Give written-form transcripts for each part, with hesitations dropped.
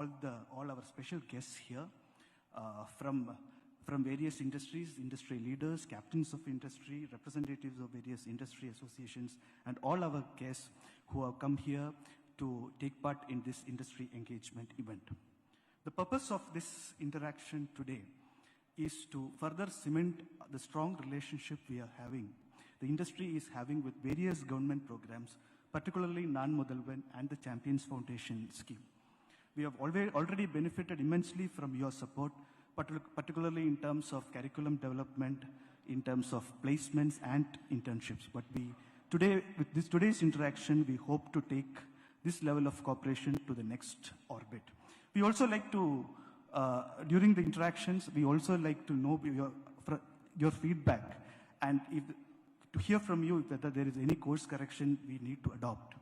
all our special guests here from various industries, industry leaders, captains of industry, representatives of various industry associations, and all our guests who have come here to take part in this industry engagement event. The purpose of this interaction today is to further cement the strong relationship we are having, the industry is having with various government programs, particularly Non-Mudalvan and the Champions Foundation scheme. We have already benefited immensely from your support, particularly in terms of curriculum development, in terms of placements and internships. But with today's interaction, we hope to take this level of cooperation to the next orbit. We also like to, during the interactions, we also like to know your feedback and to hear from you whether there is any course correction we need to adopt.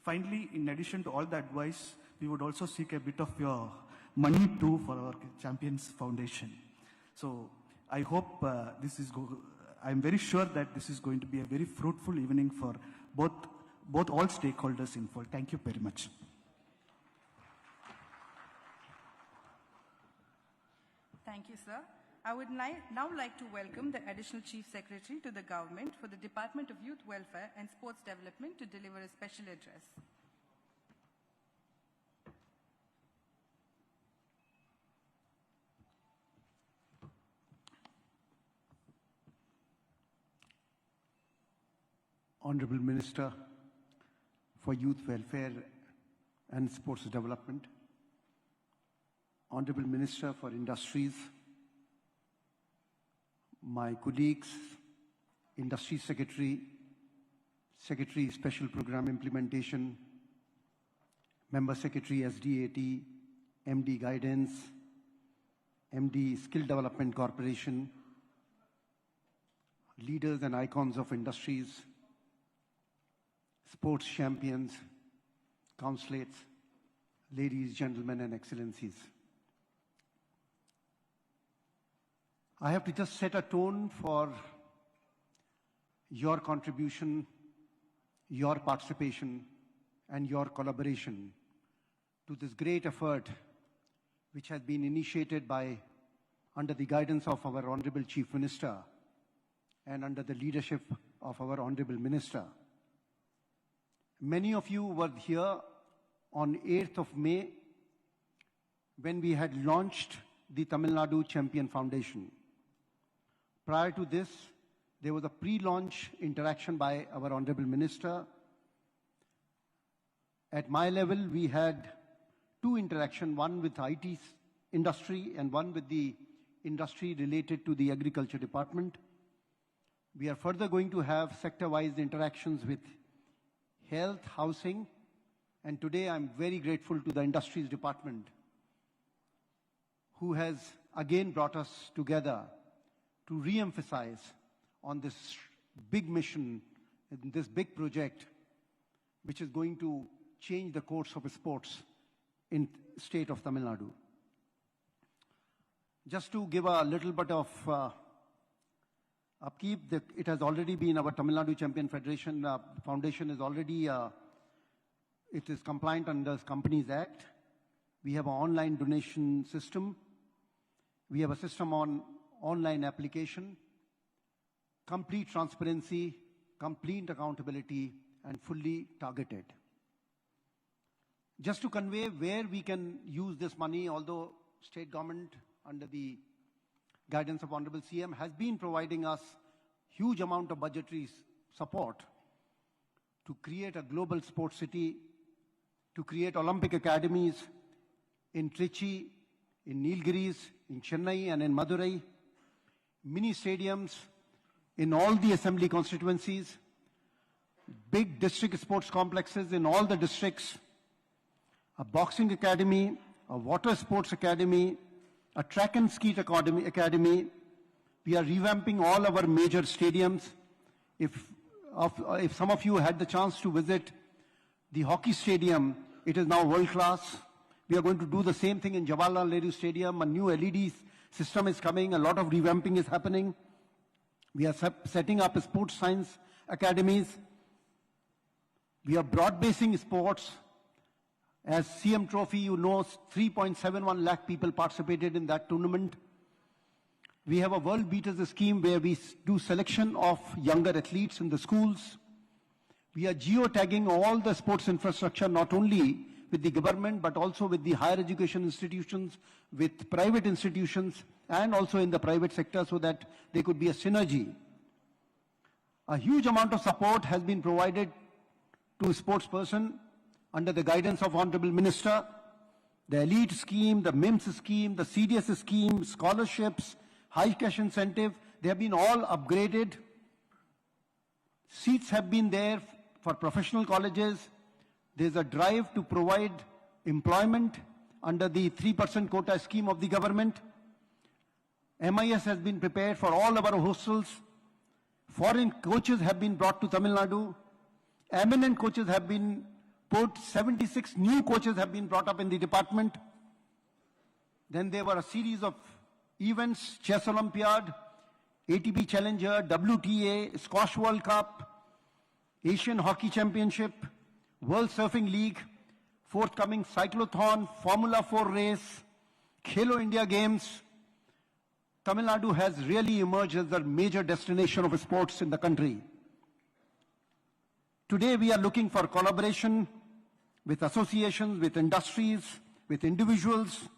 Finally, in addition to all the advice, we would also seek a bit of your money too for our Champions Foundation. So I hope I'm very sure that this is going to be a very fruitful evening for both all stakeholders involved. Thank you very much. Thank you, sir. I would now like to welcome the Additional Chief Secretary to the Government for the Department of Youth Welfare and Sports Development to deliver a special address. Honorable Minister for Youth Welfare and Sports Development, Honorable Minister for Industries, my colleagues, Industry Secretary, Secretary Special Program Implementation, Member Secretary SDAT, MD Guidance, MD Skill Development Corporation, leaders and icons of industries, sports champions, consulates, ladies, gentlemen, and excellencies. I have to just set a tone for your contribution, your participation, and your collaboration to this great effort which has been initiated under the guidance of our Honorable Chief Minister and under the leadership of our Honorable Minister. Many of you were here on 8th of May when we had launched the Tamil Nadu Champion Foundation. Prior to this, there was a pre-launch interaction by our Honorable Minister. At my level, we had two interactions, one with IT industry and one with the industry related to the Agriculture Department. We are further going to have sector-wise interactions with health, housing, and today I'm very grateful to the Industries Department who has again brought us together to re-emphasize on this big mission, this big project, which is going to change the course of sports in state of Tamil Nadu. Just to give a little bit of upkeep, it has already been our Tamil Nadu Champion Federation Foundation is already, it is compliant under Companies Act. We have an online donation system. We have a system on online application, complete transparency, complete accountability, and fully targeted. Just to convey where we can use this money, although state government under the guidance of Honorable CM has been providing us huge amount of budgetary support to create a global sports city, to create Olympic academies in Trichy, in Nilgiris, in Chennai and in Madurai, mini stadiums in all the assembly constituencies, big district sports complexes in all the districts, a boxing academy, a water sports academy, a track and ski academy. We are revamping all our major stadiums. If some of you had the chance to visit the hockey stadium, it is now world class. We are going to do the same thing in Jawaharlal Nehru Stadium. A new LED system is coming. A lot of revamping is happening. We are setting up sports science academies. We are broad-basing sports. As CM Trophy, you know, 3.71 lakh people participated in that tournament. We have a World Beaters scheme where we do selection of younger athletes in the schools. We are geotagging all the sports infrastructure, not only with the government, but also with the higher education institutions, with private institutions, and also in the private sector, so that there could be a synergy. A huge amount of support has been provided to a sports person under the guidance of Honorable Minister. The elite scheme, the MIMS scheme, the CDS scheme, scholarships, high cash incentive, they have been all upgraded. Seats have been there for professional colleges. There's a drive to provide employment under the 3% quota scheme of the government. MIS has been prepared for all our hostels. Foreign coaches have been brought to Tamil Nadu. Eminent coaches have been put. 76 new coaches have been brought up in the department. Then there were a series of events: Chess Olympiad, ATP Challenger, WTA, Squash World Cup, Asian Hockey Championship, World Surfing League, forthcoming Cyclothon, Formula 4 race, Khelo India Games. Tamil Nadu has really emerged as a major destination of sports in the country. Today we are looking for collaboration with associations, with industries, with individuals.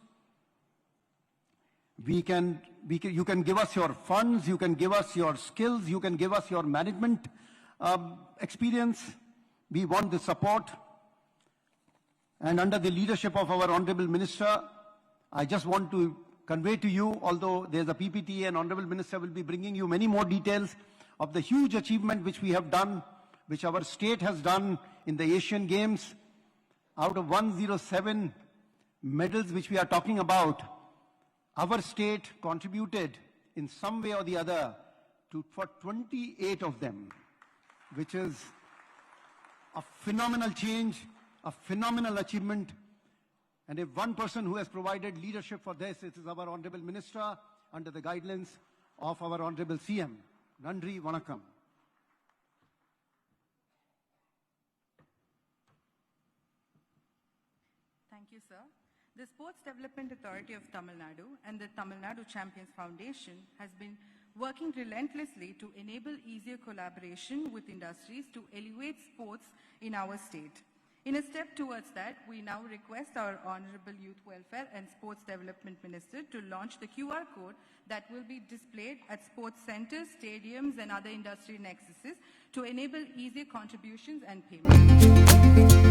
You can give us your funds, you can give us your skills, you can give us your management experience. We want the support. And under the leadership of our Honorable Minister, I just want to convey to you, although there's a PPT and Honorable Minister will be bringing you many more details of the huge achievement which we have done, which our state has done in the Asian Games. Out of 107 medals which we are talking about, our state contributed in some way or the other for 28 of them, which is a phenomenal change, a phenomenal achievement. And if one person who has provided leadership for this, it is our Honorable Minister under the guidelines of our Honorable CM. Nandri Vanakkam. Thank you, sir. The Sports Development Authority of Tamil Nadu and the Tamil Nadu Champions Foundation has been working relentlessly to enable easier collaboration with industries to elevate sports in our state. In a step towards that, we now request our Honorable Youth Welfare and Sports Development Minister to launch the QR code that will be displayed at sports centers, stadiums and other industry nexuses to enable easier contributions and payments.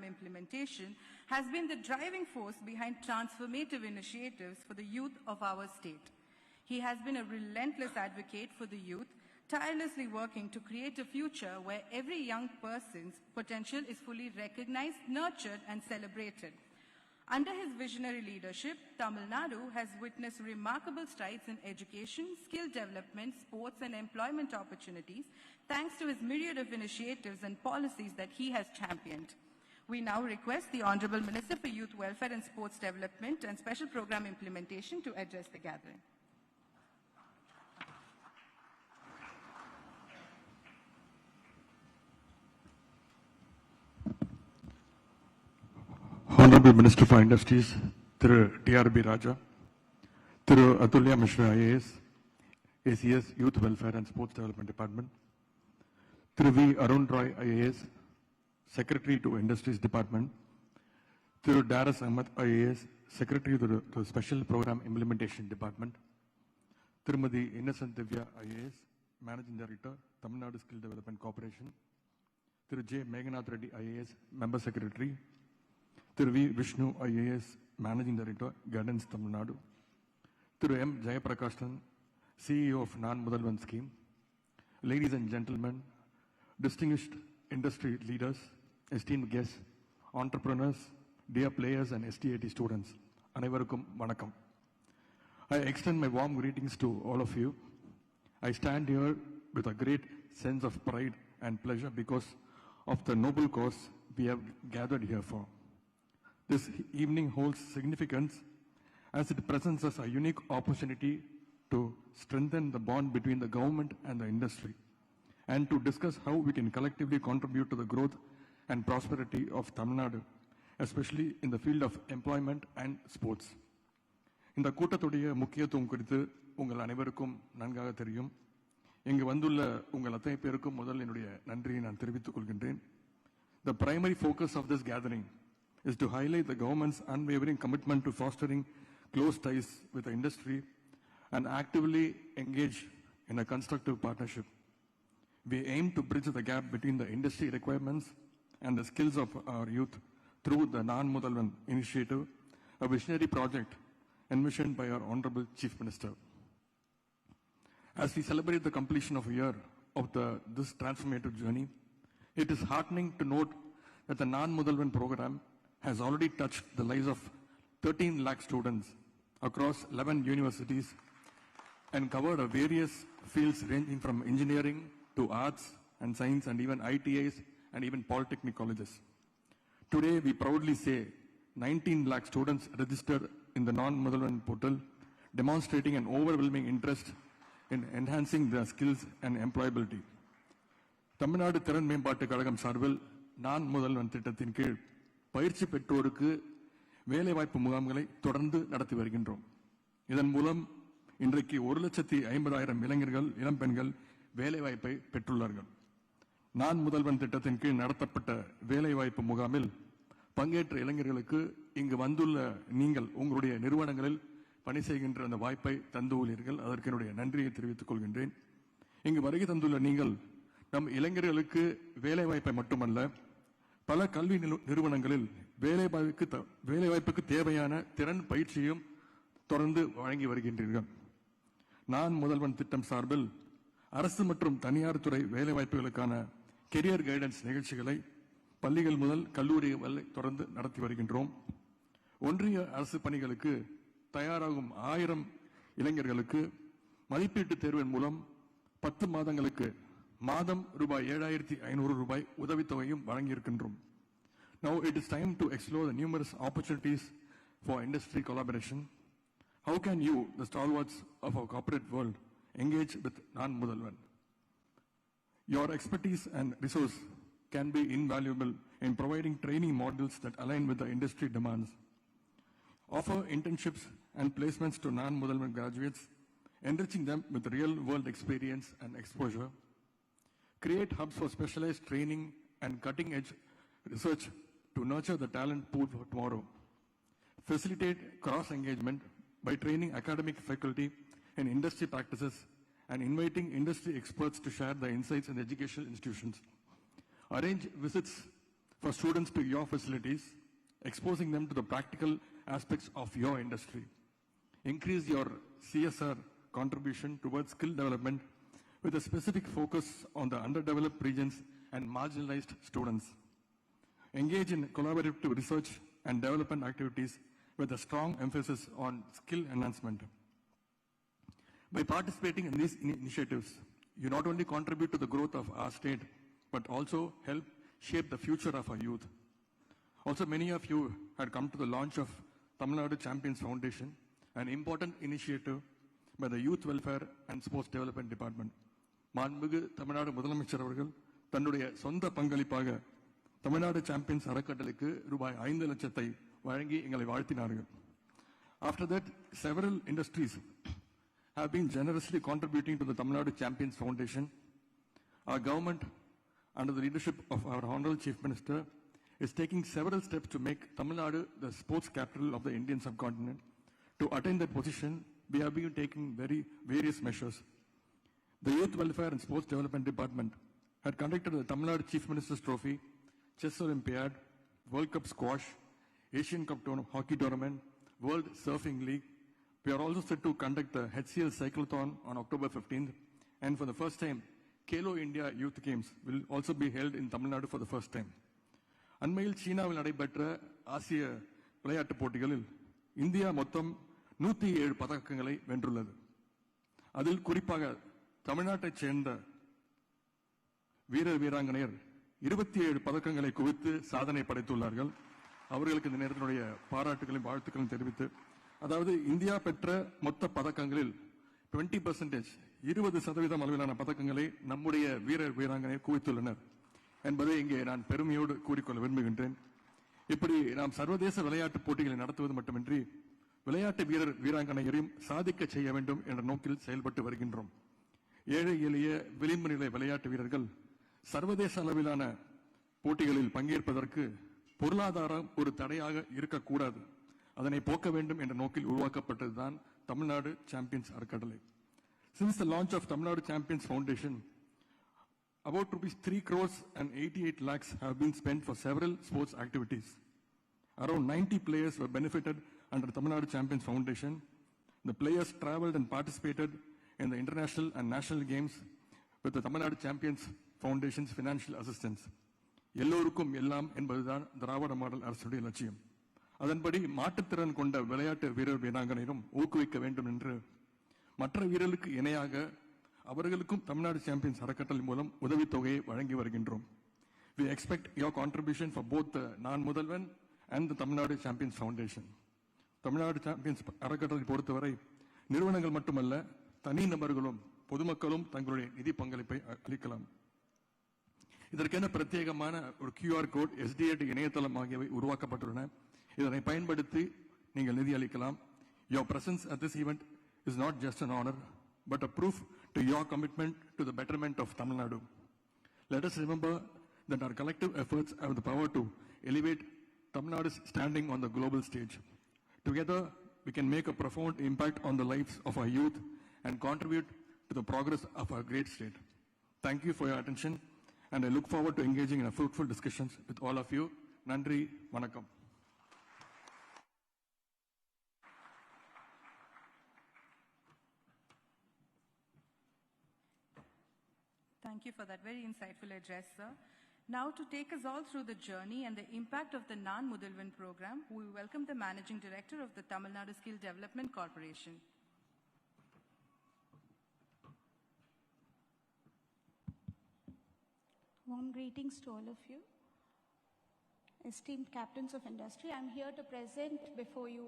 Implementation has been the driving force behind transformative initiatives for the youth of our state. He has been a relentless advocate for the youth, tirelessly working to create a future where every young person's potential is fully recognized, nurtured and celebrated. Under his visionary leadership, Tamil Nadu has witnessed remarkable strides in education, skill development, sports and employment opportunities, thanks to his myriad of initiatives and policies that he has championed. We now request the Honorable Minister for Youth Welfare and Sports Development and Special Program Implementation to address the gathering. Honorable Minister for Industries, Thiru TRB Raja, Thiru Atulya Mishra IAS, ACS Youth Welfare and Sports Development Department, Thiru V. Arun Roy IAS, Secretary to Industries Department, Thiru Daras Ahmed IAS, Secretary to the Special Program Implementation Department, Tirumadi Innocent Divya IAS, Managing Director, Tamil Nadu Skill Development Corporation, Thiru J. Meghanath Reddy IAS, Member Secretary, Thiru V. Vishnu IAS, Managing Director, Guidance Tamil Nadu, Thiru M. Jayaprakashan, CEO of Non-Mudalvan Scheme, ladies and gentlemen, distinguished industry leaders, esteemed guests, entrepreneurs, dear players and STAT students, Anaivarukkum Vanakkam. I extend my warm greetings to all of you. I stand here with a great sense of pride and pleasure because of the noble cause we have gathered here for. This evening holds significance as it presents us a unique opportunity to strengthen the bond between the government and the industry and to discuss how we can collectively contribute to the growth and prosperity of Tamil Nadu, especially in the field of employment and sports. இந்த கூட்டத்துடைய முக்கியத்துவம் குறித்து உங்கள் அனைவருக்கும் நன்காக தெரியும். இங்கு வந்துள்ள உங்கள் அத்தனை பேருக்கும் முதல் என்னுடைய நன்றியை நான் தெரிவித்துக் கொள்கின்றேன். The primary focus of this gathering is to highlight the government's unwavering commitment to fostering close ties with the industry and actively engage in a constructive partnership. We aim to bridge the gap between the industry requirements and the skills of our youth through the Non-Mudalvan initiative, a visionary project envisioned by our Honorable Chief Minister. As we celebrate the completion of a year of this transformative journey, it is heartening to note that the Non-Mudalvan program has already touched the lives of 13 lakh students across 11 universities and covered various fields ranging from engineering to arts and science and even ITIs and even polytechnic colleges. Today, we proudly say 19 lakh students registered in the Non-Mudalvan portal, demonstrating an overwhelming interest in enhancing their skills and employability. Tamil Nadu Thiran மேம்பாட்டு கழகம் சார்பில் நான்-முதல்வன் திட்டத்தின் கீழ் பயிற்சி பெற்றோருக்கு வேலைவாய்ப்பு முகாம்களை தொடர்ந்து நடத்தி வருகின்றோம். இதன் மூலம் இன்றைக்கு 1,50,000 இளைஞர்கள், இளம்பெண்கள் வேலைவாய்ப்பை பெற்றுள்ளார்கள். நான்-முதல்வன் திட்டத்தின் கீழ் நடத்தப்பட்ட வேலைவாய்ப்பு முகாமில் பங்கேற்ற இளைஞர்களுக்கு இங்கு வந்துள்ள நீங்கள் உங்களுடைய நிறுவனங்களில் பணி செய்கின்ற அந்த வாய்ப்பை தந்துள்ளீர்கள். அதற்கு என்னுடைய நன்றியை தெரிவித்துக் கொள்கின்றேன். இங்கு வருகை தந்துள்ள நீங்கள் நம் இளைஞர்களுக்கு வேலைவாய்ப்பை மட்டுமல்ல, பல கல்வி நிறுவனங்களில் வேலைவாய்ப்புக்கு தேவையான திறன் பயிற்சியும் தொடர்ந்து வழங்கி வருகின்றீர்கள். நான்-முதல்வன் திட்டம் சார்பில் அரசு மற்றும் தனியார் துறை வேலைவாய்ப்புகளுக்கான கெரியர் கைடன்ஸ் நிகழ்ச்சிகளை பள்ளிகள் முதல் கல்லூரி வரை தொடர்ந்து நடத்தி வருகின்றோம். ஒன்றிய அரசு பணிகளுக்கு தயாராகும் 1000 இளைஞர்களுக்கு மதிப்பீட்டு தேர்வின் மூலம் 10 மாதங்களுக்கு மாதம் ரூபாய் 7,500 உதவித்தொகையும் வழங்கியிருக்கின்றோம். Now it is time to explore the numerous opportunities for industry collaboration. How can you, the stalwarts of our corporate world, engage with Non-Mudalvan? Your expertise and resource can be invaluable in providing training modules that align with the industry demands. Offer internships and placements to Non-Mudalvan graduates, enriching them with real-world experience and exposure. Create hubs for specialized training and cutting-edge research to nurture the talent pool for tomorrow. Facilitate cross-engagement by training academic faculty in industry practices and inviting industry experts to share the insights in educational institutions. Arrange visits for students to your facilities, exposing them to the practical aspects of your industry. Increase your CSR contribution towards skill development with a specific focus on the underdeveloped regions and marginalized students. Engage in collaborative research and development activities with a strong emphasis on skill enhancement. By participating in these initiatives, you not only contribute to the growth of our state, but also help shape the future of our youth. Also, many of you had come to the launch of Tamil Nadu Champions Foundation, an important initiative by the Youth Welfare and Sports Development Department. மாண்புமிகு தமிழ்நாடு முதலமைச்சர் அவர்கள் தன்னுடைய சொந்த பங்களிப்பாக Tamil Nadu champions அறக்கட்டளைக்கு ரூபாய் 5 லட்சத்தை வழங்கி எங்களை வாழ்த்தினார்கள். After that, several industries have been generously contributing to the Tamil Nadu Champions Foundation. Our government, under the leadership of our Honorable Chief Minister, is taking several steps to make Tamil Nadu the sports capital of the Indian subcontinent. To attain that position, we have been taking various measures. The Youth Welfare and Sports Development Department had conducted the Tamil Nadu Chief Minister's Trophy, Chess Olympiad, World Cup Squash, Asian Cup Hockey Tournament, World Surfing League. We are also set to conduct the HCL Cyclothon on October 15th, and for the first time, Kelo India Youth Games will also be held in Tamil Nadu for the first time. அண்மையில் சீனாவில் நடைபெற்ற ஆசிய விளையாட்டுப் போட்டிகளில் India மொத்தம் 107 பதக்கங்களை வென்றுள்ளது. அதில் குறிப்பாக தமிழ்நாட்டைச் சேர்ந்த வீரர் வீராங்கனையர் 27 பதக்கங்களை குவித்து சாதனை படைத்துள்ளார்கள். அவர்களுக்கு இந்த நேரத்தினுடைய பாராட்டுகளையும் வாழ்த்துக்களையும் தெரிவித்து, அதாவது இந்தியா பெற்ற மொத்த பதக்கங்களில் 20% 20% அளவிலான பதக்கங்களை நம்முடைய வீரர் வீராங்கனையர் குவித்துள்ளனர் என்பதை இங்கே நான் பெருமையோடு கூறிக்கொள்ள விரும்புகின்றேன். இப்படி நாம் சர்வதேச விளையாட்டுப் போட்டிகளை நடத்துவது மட்டுமின்றி விளையாட்டு வீரர் வீராங்கனையரையும் சாதிக்க செய்ய வேண்டும் என்ற நோக்கில் செயல்பட்டு வருகின்றோம். ஏழை எளிய விளிம்பு நிலை விளையாட்டு வீரர்கள் சர்வதேச அளவிலான போட்டிகளில் பங்கேற்பதற்கு பொருளாதாரம் ஒரு தடையாக இருக்கக்கூடாது, அதனை போக்க வேண்டும் என்ற நோக்கில் உருவாக்கப்பட்டதுதான் தமிழ்நாடு சாம்பியன்ஸ் அறக்கட்டளை. Since the launch of Tamil Nadu Champions Foundation, about rupees 3 crores and 88 lakhs have been spent for several sports activities. Around 90 players were benefited under Tamil Nadu Champions Foundation. The players traveled and participated in the international and national games with the Tamil Nadu Champions Foundation's financial assistance. எல்லோருக்கும் எல்லாம் என்பதுதான் திராவிட model அரசுடைய லட்சியம். அதன்படி மாற்றுத்திறன் கொண்ட விளையாட்டு வீரர் வீராங்கனையும் ஊக்குவிக்க வேண்டும் என்று மற்ற வீரர்களுக்கு இணையாக அவர்களுக்கும் தமிழ்நாடு சாம்பியன்ஸ் அறக்கட்டளை மூலம் உதவித்தொகையை வழங்கி வருகின்றோம். We expect your contribution for both the நான்-முதல்வன் and the Tamil Nadu champions foundation. Tamil Nadu champions அறக்கட்டளை பொறுத்தவரை நிறுவனங்கள் மட்டுமல்ல, தனி நபர்களும் பொதுமக்களும் தங்களுடைய நிதி பங்களிப்பை அளிக்கலாம். இதற்கென பிரத்யேகமான ஒரு QR கோட், SDAT இணையதளம் ஆகியவை உருவாக்கப்பட்டுள்ளன. இதனை பயன்படுத்தி நீங்கள் நிதி அளிக்கலாம். Your presence at this event is not just an honor, but a proof to your commitment to the betterment of Tamil Nadu. Let us remember that our collective efforts have the power to elevate Tamil Nadu's standing on the global stage. Together, we can make a profound impact on the lives of our youth and contribute to the progress of our great state. Thank you for your attention, and I look forward to engaging in a fruitful discussions with all of you. Nandri, Vanakkam. Thank you for that very insightful address, sir. Now, to take us all through the journey and the impact of the Non-Mudalvan program, we welcome the Managing Director of the Tamil Nadu Skill Development Corporation. Warm greetings to all of you. Esteemed captains of industry, I'm here to present before you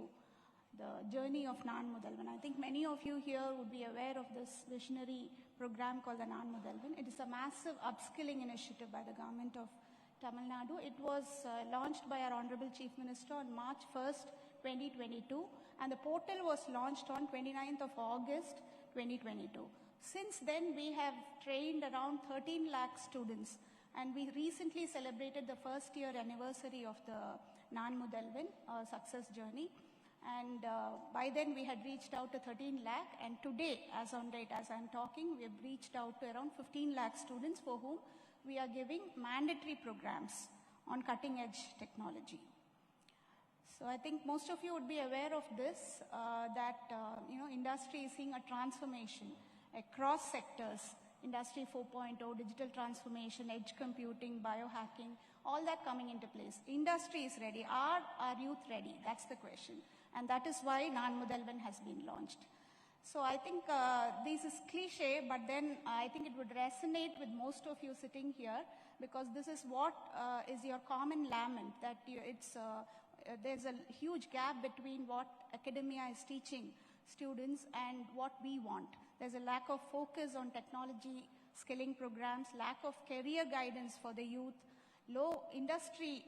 the journey of Non-Mudalvan. I think many of you here would be aware of this visionary program called the Non-Mudalvan. It is a massive upskilling initiative by the government of Tamil Nadu. It was launched by our Honorable Chief Minister on March 1st, 2022, and the portal was launched on 29th of August, 2022. Since then, we have trained around 13 lakh students, and we recently celebrated the first year anniversary of the Non-Mudalvan success journey. And by then we had reached out to 13 lakh, and today, as on date, as I'm talking, we have reached out to around 15 lakh students for whom we are giving mandatory programs on cutting edge technology. So I think most of you would be aware of this, that industry is seeing a transformation across sectors. Industry 4.0, digital transformation, edge computing, biohacking, all that coming into place. Industry is ready. Are our youth ready? That's the question. And that is why Non-Mudalvan has been launched. So I think this is cliche, but then I think it would resonate with most of you sitting here, because this is what is your common lament, that there's a huge gap between what academia is teaching students and what we want. There's a lack of focus on technology skilling programs, lack of career guidance for the youth, low industry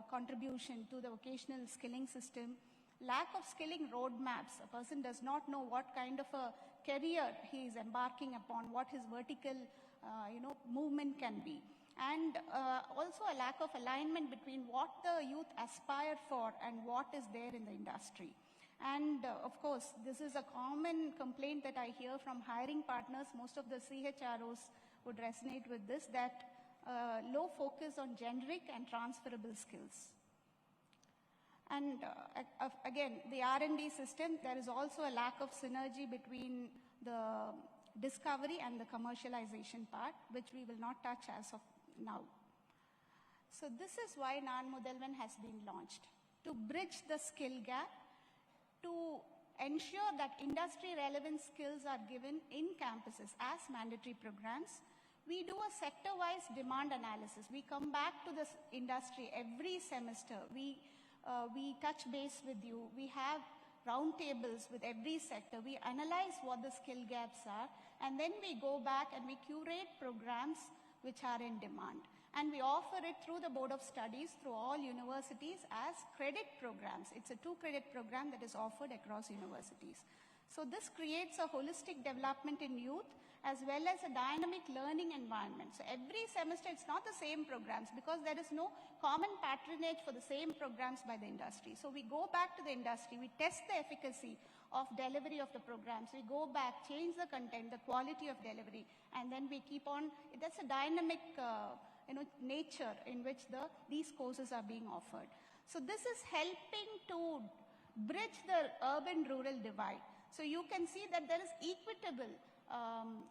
contribution to the vocational skilling system, lack of skilling roadmaps. A person does not know what kind of a career he is embarking upon, what his vertical movement can be. And also a lack of alignment between what the youth aspire for and what is there in the industry. And of course, this is a common complaint that I hear from hiring partners. Most of the CHROs would resonate with this, that low focus on generic and transferable skills. And again, the R&D system, there is also a lack of synergy between the discovery and the commercialization part, which we will not touch as of now. So this is why Nan Mudalvan has been launched, to bridge the skill gap, to ensure that industry relevant skills are given in campuses as mandatory programs. We do a sector-wise demand analysis. We come back to this industry every semester. We touch base with you. We have roundtables with every sector. We analyze what the skill gaps are, and then we go back and we curate programs which are in demand. And we offer it through the Board of Studies, through all universities as credit programs. It's a 2-credit program that is offered across universities. So this creates a holistic development in youth as well as a dynamic learning environment. So every semester it's not the same programs because there is no common patronage for the same programs by the industry. So we go back to the industry, we test the efficacy of delivery of the programs. We go back, change the content, the quality of delivery, and then we keep on. That's a dynamic nature in which these courses are being offered. So this is helping to bridge the urban-rural divide. So you can see that there is equitable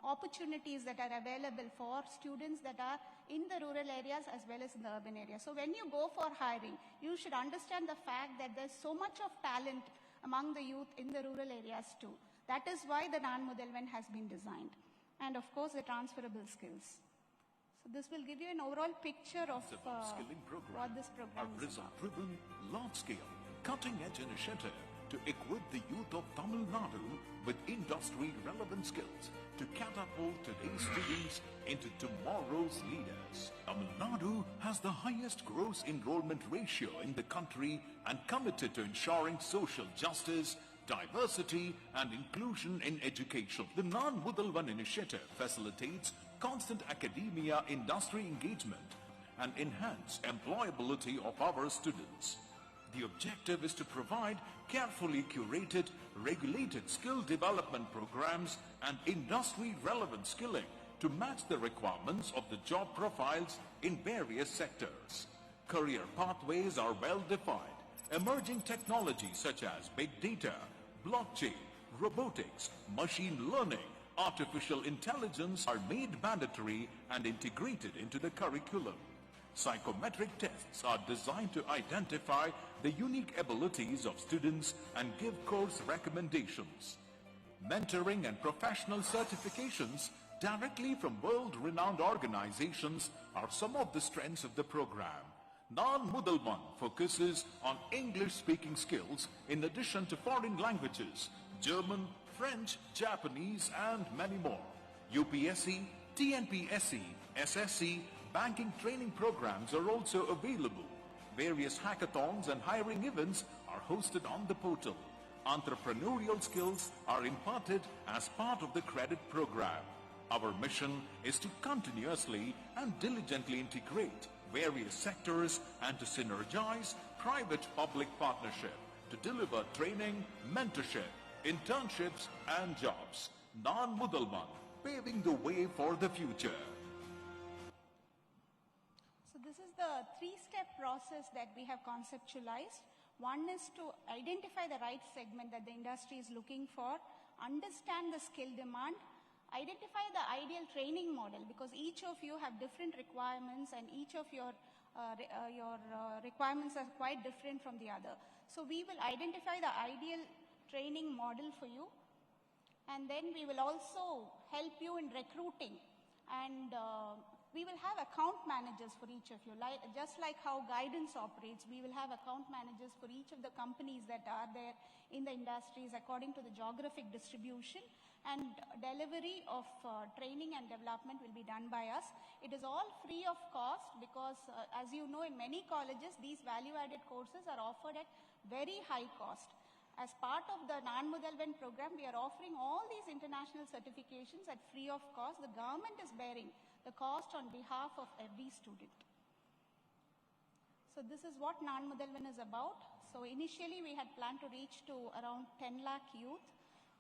opportunities that are available for students that are in the rural areas as well as in the urban areas. So when you go for hiring, you should understand the fact that there's so much of talent among the youth in the rural areas too. That is why the Nan Mudalvan has been designed. And of course, the transferable skills. So this will give you an overall picture of what this program is about. A rhythm-driven, large-scale, cutting-edge initiative to equip the youth of Tamil Nadu with industry-relevant skills to catapult today's students into tomorrow's leaders. Tamil Nadu has the highest gross enrollment ratio in the country and committed to ensuring social justice, diversity and inclusion in education. The Nan Mudalvan initiative facilitates constant academia-industry engagement and enhance employability of our students. The objective is to provide carefully curated, regulated skill development programs and industry-relevant skilling to match the requirements of the job profiles in various sectors. Career pathways are well defined. Emerging technologies such as big data, blockchain, robotics, machine learning, artificial intelligence are made mandatory and integrated into the curriculum. Psychometric tests are designed to identify the unique abilities of students and give course recommendations. Mentoring and professional certifications directly from world-renowned organizations are some of the strengths of the program. Nan Mudalvan focuses on English-speaking skills in addition to foreign languages, German, French, Japanese, and many more. UPSC, TNPSC, SSC, banking training programs are also available. Various hackathons and hiring events are hosted on the portal. Entrepreneurial skills are imparted as part of the credit program. Our mission is to continuously and diligently integrate various sectors and to synergize private-public partnership to deliver training, mentorship, internships and jobs. Nan Mudalvan, paving the way for the future. So this is the 3-step process that we have conceptualized. One is to identify the right segment that the industry is looking for, understand the skill demand, identify the ideal training model, because each of you have different requirements and each of your requirements are quite different from the other. So we will identify the ideal training model for you, and then we will also help you in recruiting, and we will have account managers for each of you. Just like how guidance operates, we will have account managers for each of the companies that are there in the industries according to the geographic distribution, and delivery of training and development will be done by us. It is all free of cost because as you know, in many colleges these value-added courses are offered at very high cost. As part of the Nan Mudalvan program, we are offering all these international certifications at free of cost. The government is bearing the cost on behalf of every student. So this is what Nan Mudalvan is about. So initially we had planned to reach to around 10 lakh youth,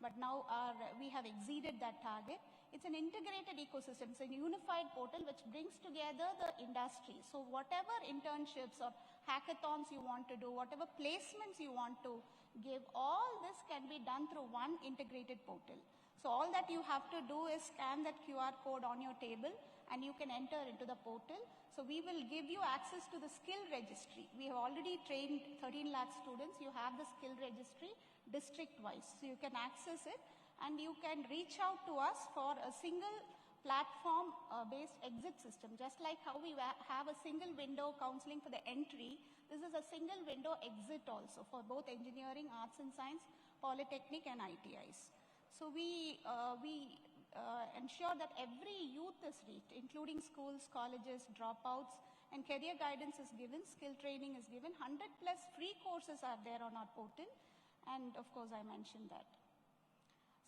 but now we have exceeded that target. It's an integrated ecosystem. It's a unified portal which brings together the industry. So whatever internships or hackathons you want to do, whatever placements you want to give, all this can be done through one integrated portal. So all that you have to do is scan that QR code on your table and you can enter into the portal. So we will give you access to the skill registry. We have already trained 13 lakh students. You have the skill registry district-wise. So you can access it and you can reach out to us for a single platform-based exit system. Just like how we have a single window counseling for the entry, this is a single window exit also for both engineering, arts and science, polytechnic and ITIs. So we ensure that every youth is reached, including schools, colleges, dropouts, and career guidance is given, skill training is given. 100+ free courses are there on our portal, and of course I mentioned that.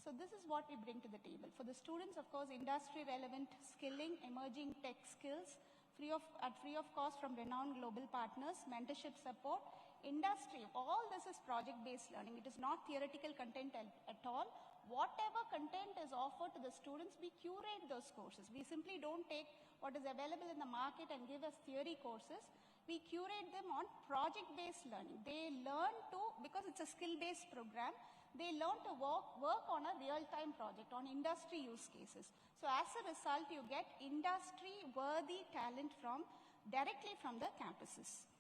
So this is what we bring to the table. For the students, of course, industry-relevant skilling, emerging tech skills, at free of cost from renowned global partners, mentorship support, industry. All this is project-based learning. It is not theoretical content at all. Whatever content is offered to the students, we curate those courses. We simply don't take what is available in the market and give us theory courses. We curate them on project-based learning. They learn to, because it's a skill-based program, they learn to work on a real-time project, on industry use cases. So as a result, you get industry-worthy talent directly from the campuses.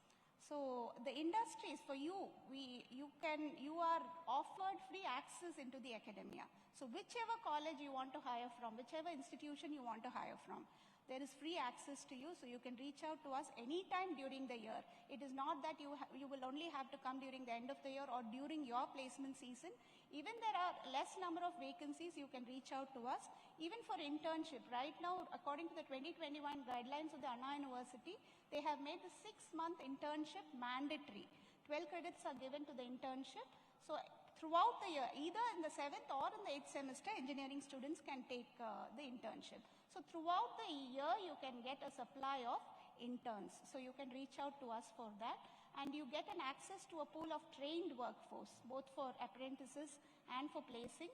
So the industries for you, you are offered free access into the academia. So whichever college you want to hire from, whichever institution you want to hire from, there is free access to you, so you can reach out to us anytime during the year. It is not that you will only have to come during the end of the year or during your placement season. Even there are less number of vacancies, you can reach out to us. Even for internship, right now, according to the 2021 guidelines of the Anna University, they have made the 6-month internship mandatory. 12 credits are given to the internship. So throughout the year, either in the 7th or in the 8th semester, engineering students can take the internship. So throughout the year, you can get a supply of interns. So you can reach out to us for that. And you get an access to a pool of trained workforce, both for apprentices and for placing.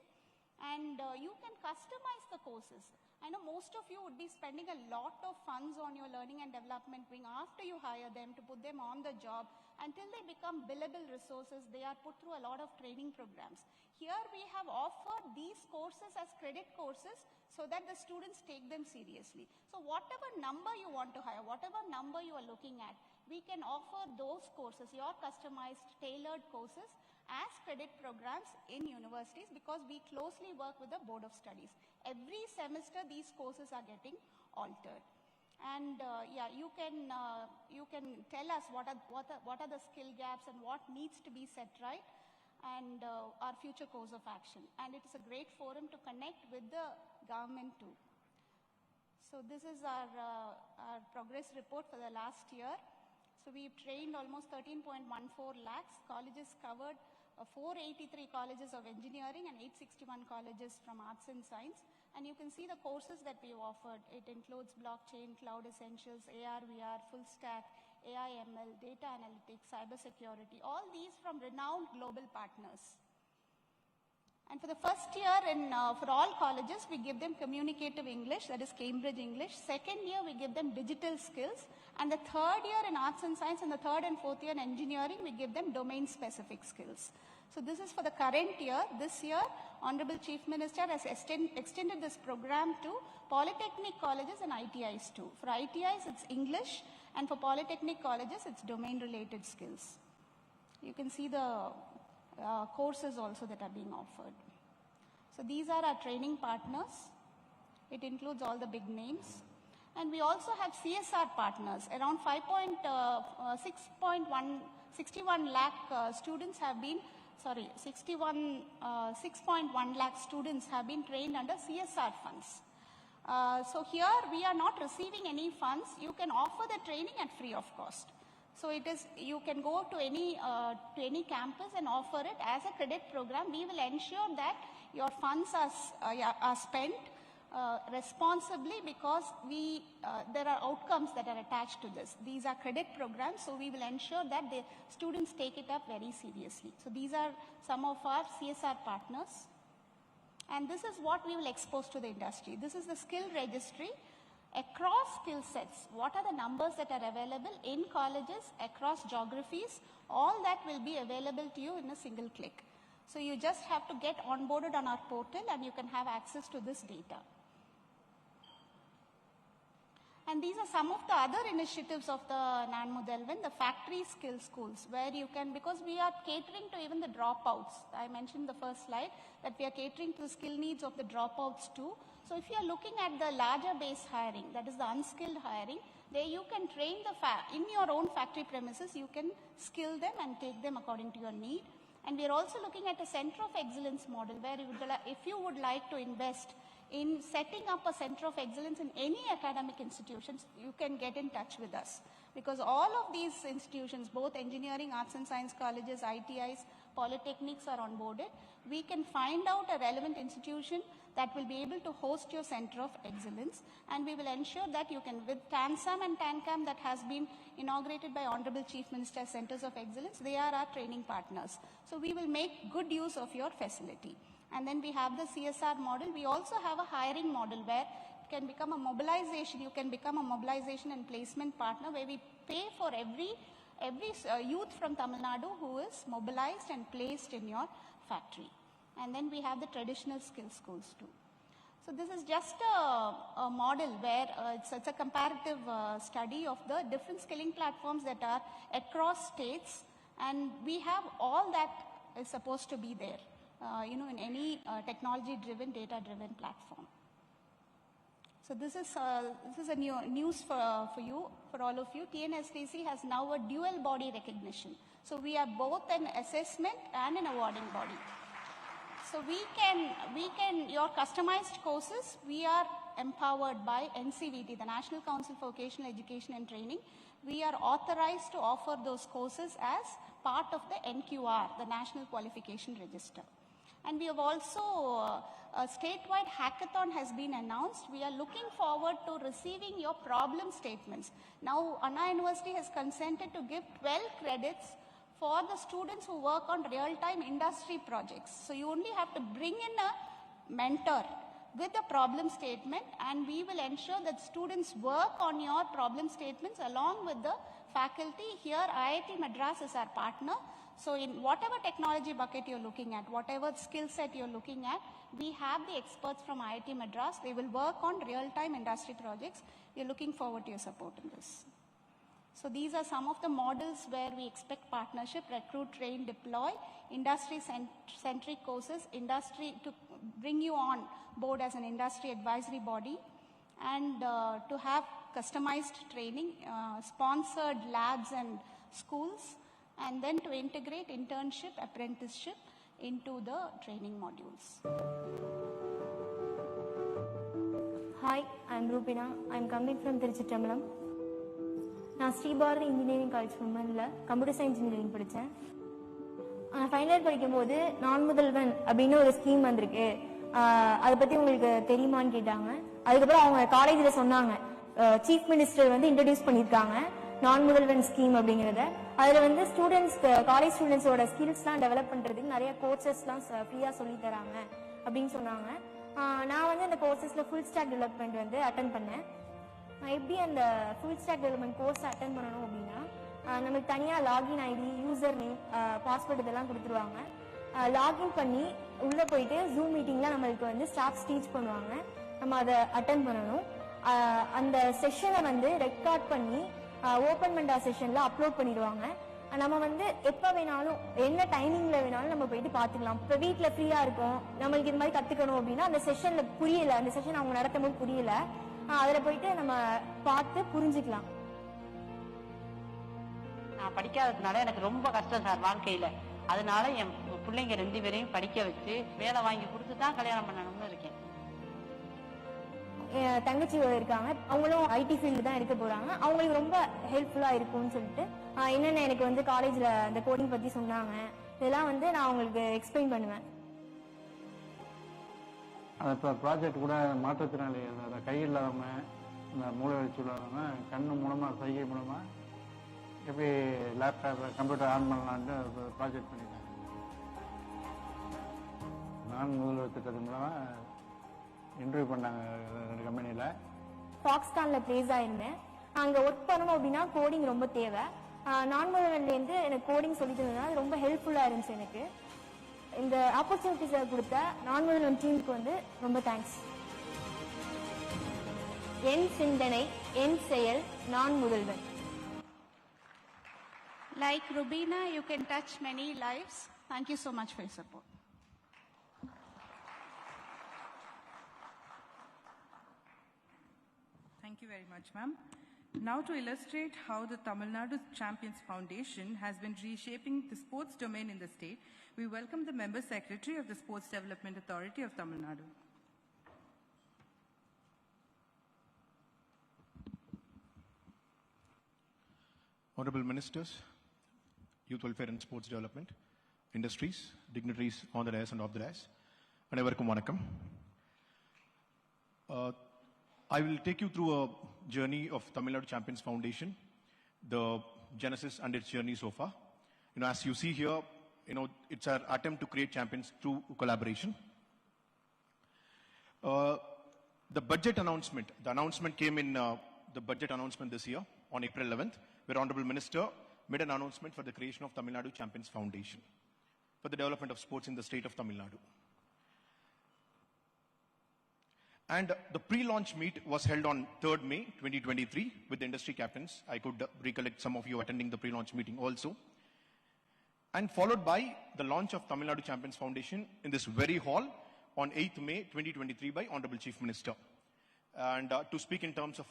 And you can customize the courses. I know most of you would be spending a lot of funds on your learning and development wing after you hire them to put them on the job. Until they become billable resources, they are put through a lot of training programs. Here we have offered these courses as credit courses so that the students take them seriously. So whatever number you want to hire, whatever number you are looking at, we can offer those courses, your customized, tailored courses as credit programs in universities, because we closely work with the Board of Studies. Every semester these courses are getting altered. And yeah, you can tell us what are the skill gaps and what needs to be set right, and our future course of action. And it is a great forum to connect with the government too. So this is our progress report for the last year. So we've trained almost 13.14 lakhs. Colleges covered 483 colleges of engineering and 861 colleges from arts and science. And you can see the courses that we've offered. It includes blockchain, cloud essentials, AR, VR, full stack, AI, ML, data analytics, cybersecurity, all these from renowned global partners. And for the first year for all colleges, we give them communicative English, that is Cambridge English. Second year, we give them digital skills. And the third year in arts and science and the third and fourth year in engineering, we give them domain-specific skills. So this is for the current year. This year, Honorable Chief Minister has extended this program to polytechnic colleges and ITIs too. For ITIs, it's English, and for polytechnic colleges, it's domain-related skills. You can see the courses also that are being offered. So these are our training partners. It includes all the big names. And we also have CSR partners. Around 6.1 lakh students have been, 6.1 lakh students have been trained under CSR funds. So here we are not receiving any funds. You can offer the training at free of cost. So it is, you can go to any campus and offer it as a credit program. We will ensure that your funds are spent responsibly because there are outcomes that are attached to this. These are credit programs, so we will ensure that the students take it up very seriously. So these are some of our CSR partners. And this is what we will expose to the industry. This is the skill registry. Across skill sets, what are the numbers that are available in colleges, across geographies, all that will be available to you in a single click. So you just have to get onboarded on our portal and you can have access to this data. And these are some of the other initiatives of the Nan Mudalvan, the factory skill schools, where you can, because we are catering to even the dropouts. I mentioned the first slide that we are catering to the skill needs of the dropouts too. So if you are looking at the larger base hiring, that is the unskilled hiring, there you can train in your own factory premises, you can skill them and take them according to your need. And we are also looking at a center of excellence model where if you would like to invest in setting up a center of excellence in any academic institutions, you can get in touch with us. Because all of these institutions, both engineering, arts and science colleges, ITIs, polytechnics are onboarded. We can find out a relevant institution that will be able to host your center of excellence, and we will ensure that you can, with TANSAM and TANCAM that has been inaugurated by Honorable Chief Minister Centers of Excellence, they are our training partners. So we will make good use of your facility. And then we have the CSR model. We also have a hiring model where it can become a mobilization. You can become a mobilization and placement partner where we pay for every youth from Tamil Nadu who is mobilized and placed in your factory. And then we have the traditional skill schools too. So this is just a model where it's a comparative study of the different skilling platforms that are across states, and we have all that is supposed to be there, in any technology-driven, data-driven platform. So this is a new news for all of you. TNSTC has now a dual body recognition. So we are both an assessment and an awarding body. So your customized courses, we are empowered by NCVT, the National Council for Vocational Education and Training. We are authorized to offer those courses as part of the NQR, the National Qualification Register. And we have also, a statewide hackathon has been announced. We are looking forward to receiving your problem statements. Now, Anna University has consented to give 12 credits for the students who work on real-time industry projects. So you only have to bring in a mentor with a problem statement, and we will ensure that students work on your problem statements along with the faculty. Here, IIT Madras is our partner. So in whatever technology bucket you're looking at, whatever skill set you're looking at, we have the experts from IIT Madras. They will work on real-time industry projects. We're looking forward to your support in this. So these are some of the models where we expect partnership, recruit, train, deploy, industry-centric courses, industry to bring you on board as an industry advisory body, and to have customized training, sponsored labs and schools, and then to integrate internship, apprenticeship into the training modules. Hi, I'm Rupina. I'm coming from Tiruchitrambalam. நான் Sribharathi engineering college உமன்ல computer science engineering படித்தேன். Final year படிக்கும்போது நான் முதல்வன் அப்படின்னு ஒரு scheme வந்திருக்கு, அதை பற்றி உங்களுக்கு தெரியுமான்னு கேட்டாங்க. அதுக்கப்புறம் அவங்க காலேஜில் சொன்னாங்க, சீஃப் மினிஸ்டர் வந்து இன்ட்ரடியூஸ் பண்ணியிருக்காங்க நான் முதல்வன் ஸ்கீம் அப்படிங்கிறத. அதில் வந்து ஸ்டூடெண்ட்ஸ், காலேஜ் ஸ்டூடெண்ட்ஸோட ஸ்கில்ஸ்லாம் டெவலப் பண்ணுறதுக்கு நிறைய கோர்சஸ்லாம் ஃப்ரீயாக சொல்லித் தராங்க அப்படின்னு சொன்னாங்க. நான் வந்து அந்த கோர்சஸில் ஃபுல் ஸ்டாக் டெவலப்மெண்ட் வந்து அட்டன் பண்ணேன். எப்படி அந்த full stack development course attend பண்ணணும் அப்படின்னா, நமக்கு தனியாக login ID, user name, password இதெல்லாம் கொடுத்துருவாங்க. லாகின் பண்ணி உள்ளே போயிட்டு ஜூம் மீட்டிங்கில் நம்மளுக்கு வந்து ஸ்டாஃப்ஸ் டீச் பண்ணுவாங்க. நம்ம அதை அட்டன் பண்ணணும். அந்த செஷனை வந்து ரெக்கார்ட் பண்ணி ஓப்பன் மெண்டா செஷனில் அப்லோட் பண்ணிடுவாங்க. நம்ம வந்து எப்போ வேணாலும் என்ன டைமிங்கில் வேணாலும் நம்ம போயிட்டு பார்த்துக்கலாம். இப்போ வீட்டில் ஃப்ரீயாக இருக்கும், நம்மளுக்கு இது மாதிரி கற்றுக்கணும் அப்படின்னா அந்த செஷனில் புரியலை, அந்த செஷன் அவங்க நடத்தும் போது புரியலை, அதில் போயிட்டு நம்ம பார்த்து புரிஞ்சுக்கலாம். நான் படிக்காததுனால எனக்கு ரொம்ப கஷ்டம் சார் வாழ்க்கையில். அதனால என் பிள்ளைங்க 2 பேரையும் படிக்க வச்சு வேலை வாங்கி கொடுத்து தான் கல்யாணம் பண்ணணும்னு இருக்கேன். என் தங்கச்சி இருக்காங்க, அவங்களும் ஐடி ஃபீல்டு தான் எடுக்க போகிறாங்க. அவங்களுக்கு ரொம்ப ஹெல்ப்ஃபுல்லாக இருக்கும்னு சொல்லிட்டு என்னென்ன எனக்கு வந்து காலேஜில் அந்த கோடிங் பற்றி சொன்னாங்க, இதெல்லாம் வந்து நான் அவங்களுக்கு எக்ஸ்பிளைன் பண்ணுவேன். அதை இப்போ ப்ராஜெக்ட் கூட மாற்றுத்திறனாளி அந்த கை இல்லாதவங்க இந்த மூளை வச்சு உள்ளவங்க கண்ணு மூலமாக சைகை மூலமாக எப்படி லேப்டாப் கம்ப்யூட்டர் ஆன் பண்ணலான்ட்டு ப்ராஜெக்ட் பண்ணிட்டாங்க. நான் முதல்வர் திட்டத்தின் மூலமாக இன்டர்வியூ பண்ணாங்க 2 கம்பெனியில். ஃபாக்ஸ்கானில் ப்ளேஸ் ஆயிருந்தேன். அங்கே ஒர்க் பண்ணணும் அப்படின்னா கோடிங் ரொம்ப தேவை. நான் முதல்வர்லேருந்து எனக்கு கோடிங் சொல்லி தந்ததுனால ரொம்ப ஹெல்ப்ஃபுல்லாக இருந்துச்சு. எனக்கு இந்த ஆப்பர்ச்சுனிட்டிஸை கொடுத்த நான் முதல்வன் டீமுக்கு வந்து ரொம்ப தேங்க்ஸ். என் சிந்தனை என் செயல் நான் முதல்வன். Like Rubina, you can touch many lives. Thank you so much for your support. Thank you very much, ma'am. Now to illustrate how the Tamil Nadu Champions Foundation has been reshaping the sports domain in the state, we welcome the Member Secretary of the Sports Development Authority of Tamil Nadu. Honorable Ministers, Youth Welfare and Sports Development, Industries, dignitaries on the dais and off the dais, அனைவருக்கும் வணக்கம். I will take you through a journey of Tamil Nadu Champions Foundation, the genesis and its journey so far. As you see here, it's our attempt to create champions through collaboration. The budget announcement, the announcement came in the budget announcement this year on April 11th, where Honorable Minister made an announcement for the creation of Tamil Nadu Champions Foundation for the development of sports in the state of Tamil Nadu. And the pre-launch meet was held on 3rd May 2023 with the industry captains. I could recollect some of you attending the pre-launch meeting also. And followed by the launch of Tamil Nadu Champions Foundation in this very hall on 8th May 2023 by Honorable Chief Minister. And to speak in terms of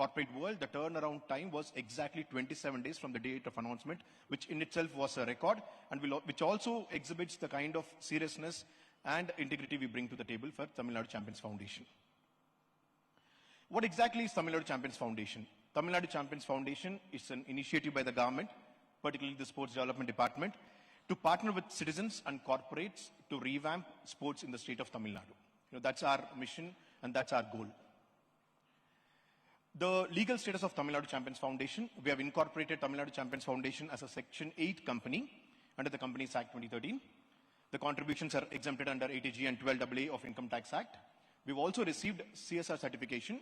corporate world, the turnaround time was exactly 27 days from the date of announcement, which in itself was a record, and which also exhibits the kind of seriousness and integrity we bring to the table for Tamil Nadu Champions Foundation. What exactly is Tamil Nadu Champions Foundation? Tamil Nadu Champions Foundation is an initiative by the government, particularly the Sports Development Department, to partner with citizens and corporates to revamp sports in the state of Tamil Nadu. That's our mission and that's our goal. The legal status of Tamil Nadu Champions Foundation, we have incorporated Tamil Nadu Champions Foundation as a Section 8 company under the Companies Act 2013. The contributions are exempted under 80G and 12AA of Income Tax Act. We've also received CSR certification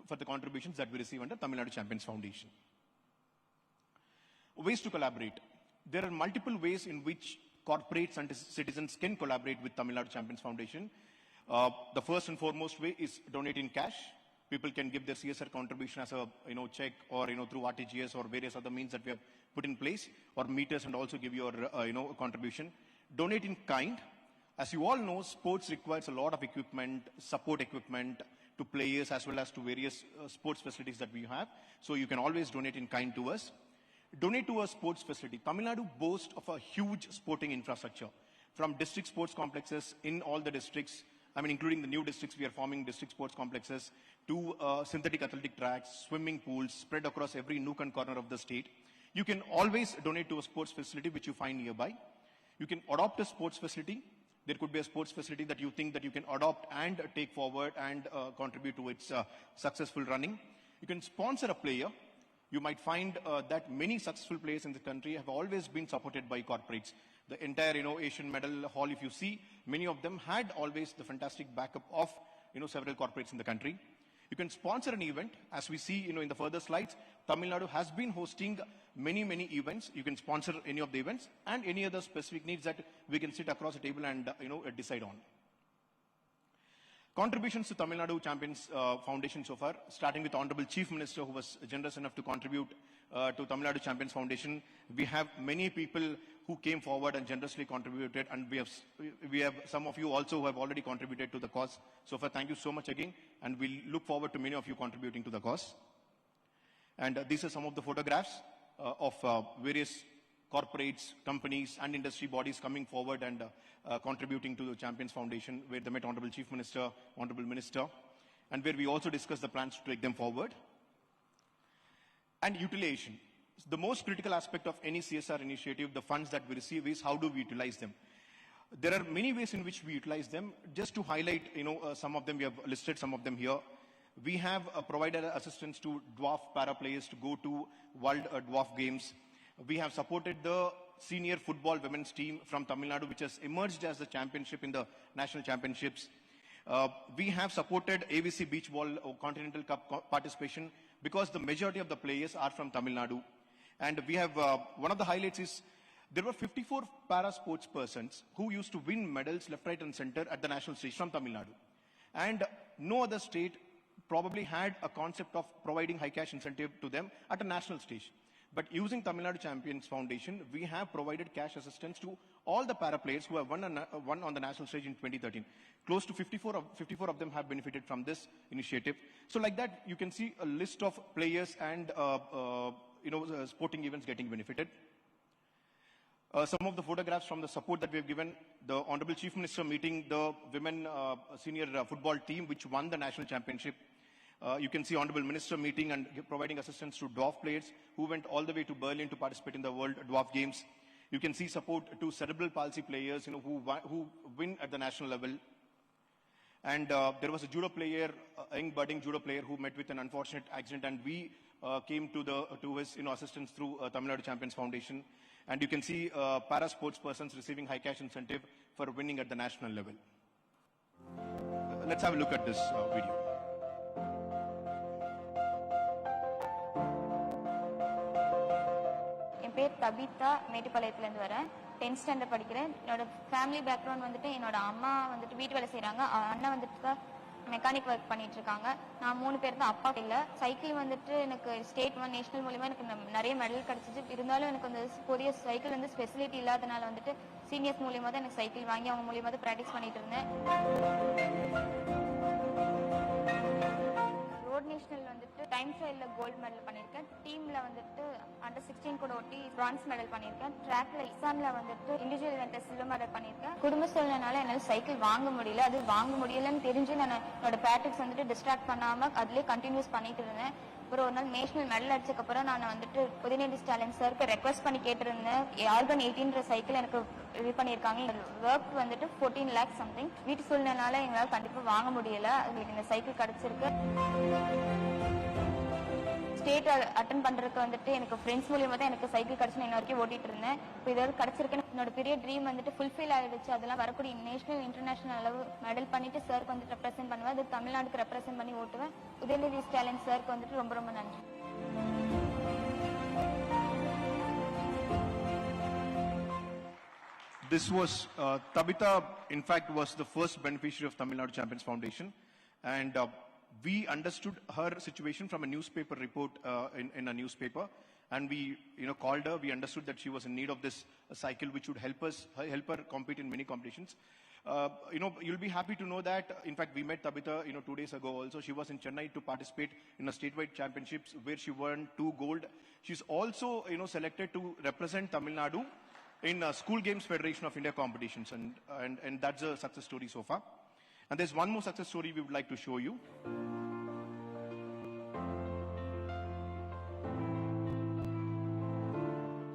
for the contributions that we receive under Tamil Nadu Champions Foundation. Ways to collaborate. There are multiple ways in which corporates and citizens can collaborate with Tamil Nadu Champions Foundation. The first and foremost way is donate in cash. People can give their CSR contribution as a check or through RTGS or various other means that we have put in place, or meet us and also give your contribution. Donate in kind. As you all know, sports requires a lot of equipment, support equipment to players as well as to various sports facilities that we have. So you can always donate in kind to us. Donate to a sports facility. Tamil Nadu boasts of a huge sporting infrastructure, from district sports complexes in all the districts, including the new districts, we are forming district sports complexes, to synthetic athletic tracks, swimming pools spread across every nook and corner of the state. You can always donate to a sports facility which you find nearby. You can adopt a sports facility. There could be a sports facility that you think that you can adopt and take forward and contribute to its successful running. You can sponsor a player. You might find that many successful players in the country have always been supported by corporates. The entire, Asian medal hall, if you see, many of them had always the fantastic backup of, several corporates in the country. You can sponsor an event. As we see, in the further slides, Tamil Nadu has been hosting many events. You can sponsor any of the events and any other specific needs that we can sit across a table and, decide on. Contributions to Tamil Nadu Champions Foundation so far, starting with Honorable Chief Minister, who was generous enough to contribute to Tamil Nadu Champions Foundation. We have many people who came forward and generously contributed, and we have some of you also who have already contributed to the cause. So far, thank you so much again, and we'll look forward to many of you contributing to the cause. And these are some of the photographs of various corporates, companies, and industry bodies coming forward and contributing to the Champions Foundation, where they met Honorable Chief Minister, Honorable Minister, and where we also discussed the plans to take them forward. And utilization. The most critical aspect of any CSR initiative, the funds that we receive, is how do we utilize them. There are many ways in which we utilize them. Just to highlight, some of them, we have listed some of them here. We have provided assistance to dwarf para players to go to World Dwarf Games. We have supported the senior football women's team from Tamil Nadu, which has emerged as the championship in the national championships. We have supported AVC Beach Ball Continental Cup participation because the majority of the players are from Tamil Nadu. And we have, one of the highlights is, there were 54 para sports persons who used to win medals left, right and center at the national stage from Tamil Nadu. And no other state probably had a concept of providing high cash incentive to them at a national stage. But using Tamil Nadu Champions Foundation, we have provided cash assistance to all the para players who have won on the national stage in 2013. Close to 54 of them have benefited from this initiative. So like that, you can see a list of players and sporting events getting benefited. Some of the photographs from the support that we have given, the Honorable Chief Minister meeting the women senior football team which won the national championship. You can see Honorable Minister meeting and providing assistance to dwarf players who went all the way to Berlin to participate in the World Dwarf Games. You can see support to cerebral palsy players who win at the national level. And there was a judo player, a young budding judo player who met with an unfortunate accident, and we came to his assistance through Tamil Nadu Champions Foundation. And you can see para sports persons receiving high cash incentive for winning at the national level. Let's have a look at this video. என் பேர் தபிதா, மேட்டுப்பாளையத்துலேருந்து வரேன். 10th standard படிக்கிறேன். என்னோட family background வந்துட்டு என்னோட அம்மா வந்துட்டு வீட்டு வேலை செய்கிறாங்க. அண்ணன் வந்துட்டு மெக்கானிக் ஒர்க் பண்ணிட்டு இருக்காங்க. நான் 3 பேர் தான், அப்பா இல்லை. சைக்கிள் வந்துட்டு எனக்கு ஸ்டேட் நேஷனல் மூலியமாக எனக்கு நிறைய மெடல் கிடச்சிச்சு. இருந்தாலும் எனக்கு அந்த பெரிய சைக்கிள் வந்து ஸ்பெசிலிட்டி இல்லாதனால வந்துட்டு சீனியர்ஸ் மூலியமாக தான் எனக்கு சைக்கிள் வாங்கி அவங்க மூலியமாக தான் ப்ராக்டிஸ் பண்ணிட்டு இருந்தேன். ரோட் நேஷனல் வந்துட்டு டைம் ட்ரையலில் கோல்டு மெடல் பண்ணியிருக்கேன். டீமில் வந்துட்டு அண்டர் 16 கூட ஒட்டி பிரான்ஸ் மெடல் பண்ணியிருக்கேன். ட்ராக்ல எக்ஸாமில் வந்துட்டு இண்டிவிஜுவல் இவெண்ட்ல சில்வர் மெடல் பண்ணியிருக்கேன். குடும்ப சூழ்நிலைனால என்னால் சைக்கிள் வாங்க முடியல. அது வாங்க முடியலன்னு தெரிஞ்சு நான் என்னோட ப்ராக்டிஸ் வந்துட்டு டிஸ்ட்ராக்ட் பண்ணாமல் அதுலேயே கண்டினியூஸ் பண்ணிட்டு இருந்தேன். அப்புறம் ஒரு நாள் நேஷனல் மெடல் அடிச்சதுக்கப்புறம் நான் வந்துட்டு உதயநிதி ஸ்டாலின் சாருக்கு ரெக்வஸ்ட் பண்ணி கேட்டிருந்தேன். ஆர்கன் 18 சைக்கிள் எனக்கு இது பண்ணியிருக்காங்க. ஒர்க் வந்துட்டு 14 lakhs சம்திங். வீட்டு சூழ்நிலைனால எங்களால் கண்டிப்பாக வாங்க முடியல. அதுக்கு இந்த சைக்கிள் கிடைச்சிருக்கு. ஸ்டேட் அட்டன் பண்றதுக்கு வந்துட்டு எனக்கு ஃப்ரெண்ட்ஸ் மூலியமா தான் எனக்கு சைக்கிள் கிடைச்சு நான் இன்ன வரைக்கும் ஓட்டிட்டு இருந்தேன். இப்போ இதோட கிடைச்சிருக்கு. என்னோட பெரிய ட்ரீம் வந்துட்டு ஃபுல்ஃபில் ஆயிடுச்சு. அதெல்லாம் வரக்கூடிய நேஷனல் இன்டர்நேஷனல் அளவு மெடல் பண்ணிட்டு சாருக்கு வந்துட்டு ரெப்ரசென்ட் பண்ணுவேன். அது தமிழ்நாடுக்கு ரெப்ரசென்ட் பண்ணி ஓட்டுவேன். உதயநிதி ஸ்டாலின் சாருக்கு வந்துட்டு ரொம்ப ரொம்ப நன்றி. This was, Tabitha, in fact, was the first beneficiary of Tamil Nadu Champions Foundation. And we understood her situation from a newspaper report in a newspaper. And we called her. We understood that she was in need of this cycle, which would help her compete in many competitions. You'll be happy to know that, in fact, we met Tabitha, 2 days ago also. She was in Chennai to participate in a statewide championships where she won 2 gold. She's also, selected to represent Tamil Nadu in School Games Federation of India competitions. And that's a success story so far. And there's one more success story we would like to show you.